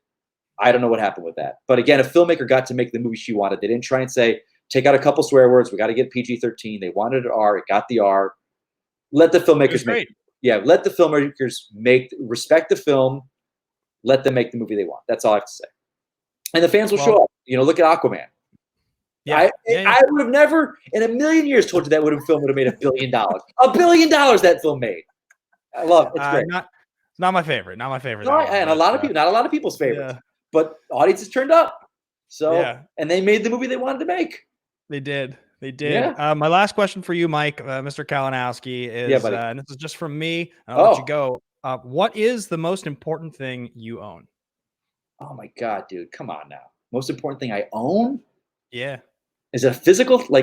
I don't know what happened with that. But again, a filmmaker got to make the movie she wanted. They didn't try and say, take out a couple swear words. We got to get PG-13. They wanted an R. It got the R. Let the It was filmmakers make. great. Yeah, let the filmmakers respect the film. Let them make the movie they want. That's all I have to say. And the fans will Well, show up. Look at Aquaman. yeah. Yeah. I would have never in a million years told you that film would have made $1 billion. $1 billion that film made. I love it. It's great. Not my favorite. Not my favorite. No, and a lot of people, not a lot of people's favorites, Yeah. but audiences turned up. So, Yeah. and they made the movie they wanted to make. They did. They did. Yeah. My last question for you, Mike, Mr. Kalinowski, is, Yeah, buddy. and this is just from me, and I'll let you go. What is the most important thing you own? Oh my God, dude. Come on now. Most important thing I own? Yeah. Is it a physical? Yeah,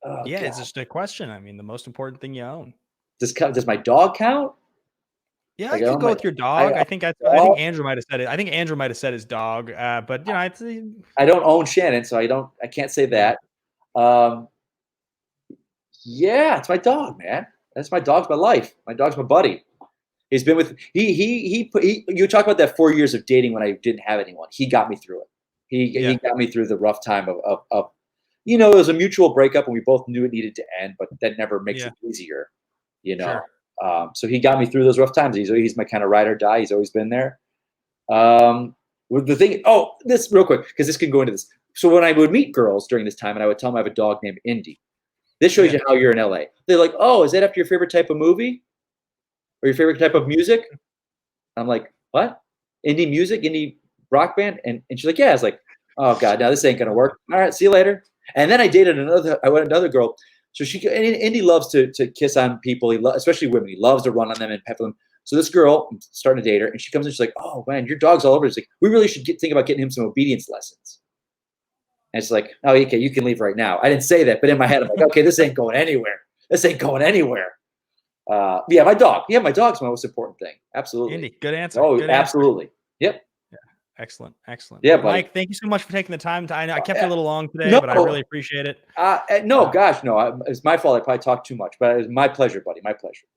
God. it's just a question. I mean, the most important thing you own. Does my dog count? Yeah, I could go with your dog. I think Andrew might have said it. I think Andrew might have said his dog. But it's I don't own Shannon, so I can't say that. Yeah, it's my dog, man. That's my dog's my life. My dog's my buddy. He's been with you talk about that 4 years of dating when I didn't have anyone. He got me through it. He got me through the rough time of it was a mutual breakup and we both knew it needed to end, but that never makes it easier, Sure. So he got me through those rough times. He's my kind of ride or die. He's always been there. With the thing, this real quick, because this can go into this. So when I would meet girls during this time and I would tell them I have a dog named Indy, this shows you how you're in LA. They're like, oh, is that after your favorite type of movie? Or your favorite type of music? I'm like, what? Indie music, indie rock band? And she's like, yeah. I was like, oh God, now this ain't gonna work. All right, see you later. And then I dated another girl. So Indy loves to kiss on people, especially women. He loves to run on them and pet them. So this girl, I'm starting to date her, and she comes in, she's like, oh man, your dog's all over. She's like, we really should think about getting him some obedience lessons. And it's like, oh, okay, you can leave right now. I didn't say that, but in my head, I'm like, okay, this ain't going anywhere. This ain't going anywhere. Yeah, my dog. Yeah, my dog's my most important thing. Absolutely. Andy, good answer. Oh, good absolutely. Answer. Yep. Yeah. Excellent. Yeah, Well, Mike, thank you so much for taking the time. I kept you a little long today, but I really appreciate it. No. It's my fault. I probably talked too much, but it was my pleasure, buddy. My pleasure.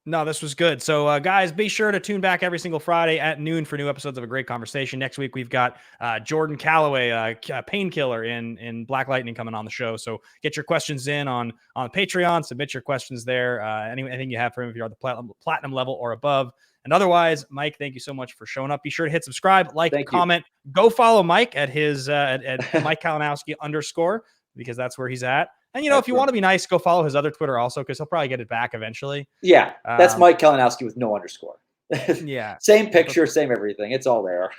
No, this was good. So, guys, be sure to tune back every single Friday at noon for new episodes of A Great Conversation. Next week, we've got Jordan Calloway, Painkiller in Black Lightning coming on the show. So get your questions in on Patreon. Submit your questions there. Anything you have for him if you're at the platinum level or above. And otherwise, Mike, thank you so much for showing up. Be sure to hit subscribe, comment. Go follow Mike at his at Mike Kalinowski _ because that's where he's at. And, if you want to be nice, go follow his other Twitter also, because he'll probably get it back eventually. Yeah, that's Mike Kalinowski with no underscore. Yeah. Same picture, same everything. It's all there.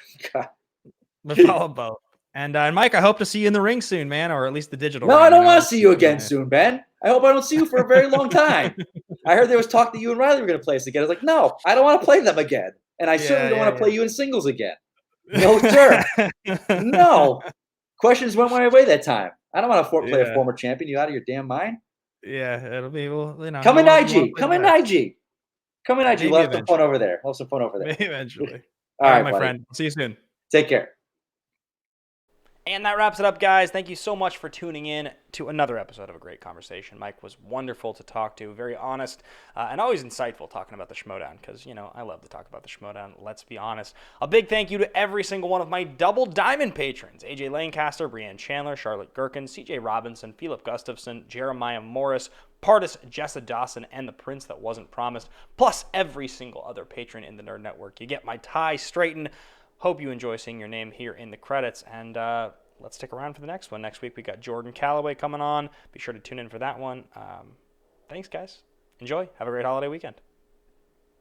But follow both. And Mike, I hope to see you in the ring soon, man, or at least the digital No, ring. I don't want to see you again soon, Ben. I hope I don't see you for a very long time. I heard there was talk that you and Riley were going to play us again. I was like, no, I don't want to play them again. And I certainly don't want to play you in singles again. No, sir. No. Questions went my way that time. I don't want to play a former champion. You out of your damn mind? Yeah, it'll be, Come in IG. Come in IG. We'll have some fun over there. Maybe eventually. All right, my buddy. friend. See you soon. Take care. And that wraps it up, guys. Thank you so much for tuning in to another episode of A Great Conversation. Mike was wonderful to talk to, very honest, and always insightful talking about the Schmoedown, because, I love to talk about the Schmoedown, let's be honest. A big thank you to every single one of my Double Diamond patrons: AJ Lancaster, Brianne Chandler, Charlotte Gherkin, CJ Robinson, Philip Gustafson, Jeremiah Morris, Pardis, Jessa Dawson, and the Prince That Wasn't Promised, plus every single other patron in the Nerd Network. You get my tie straightened. Hope you enjoy seeing your name here in the credits, and let's stick around for the next one. Next week, we got Jordan Calloway coming on. Be sure to tune in for that one. Thanks, guys. Enjoy. Have a great holiday weekend.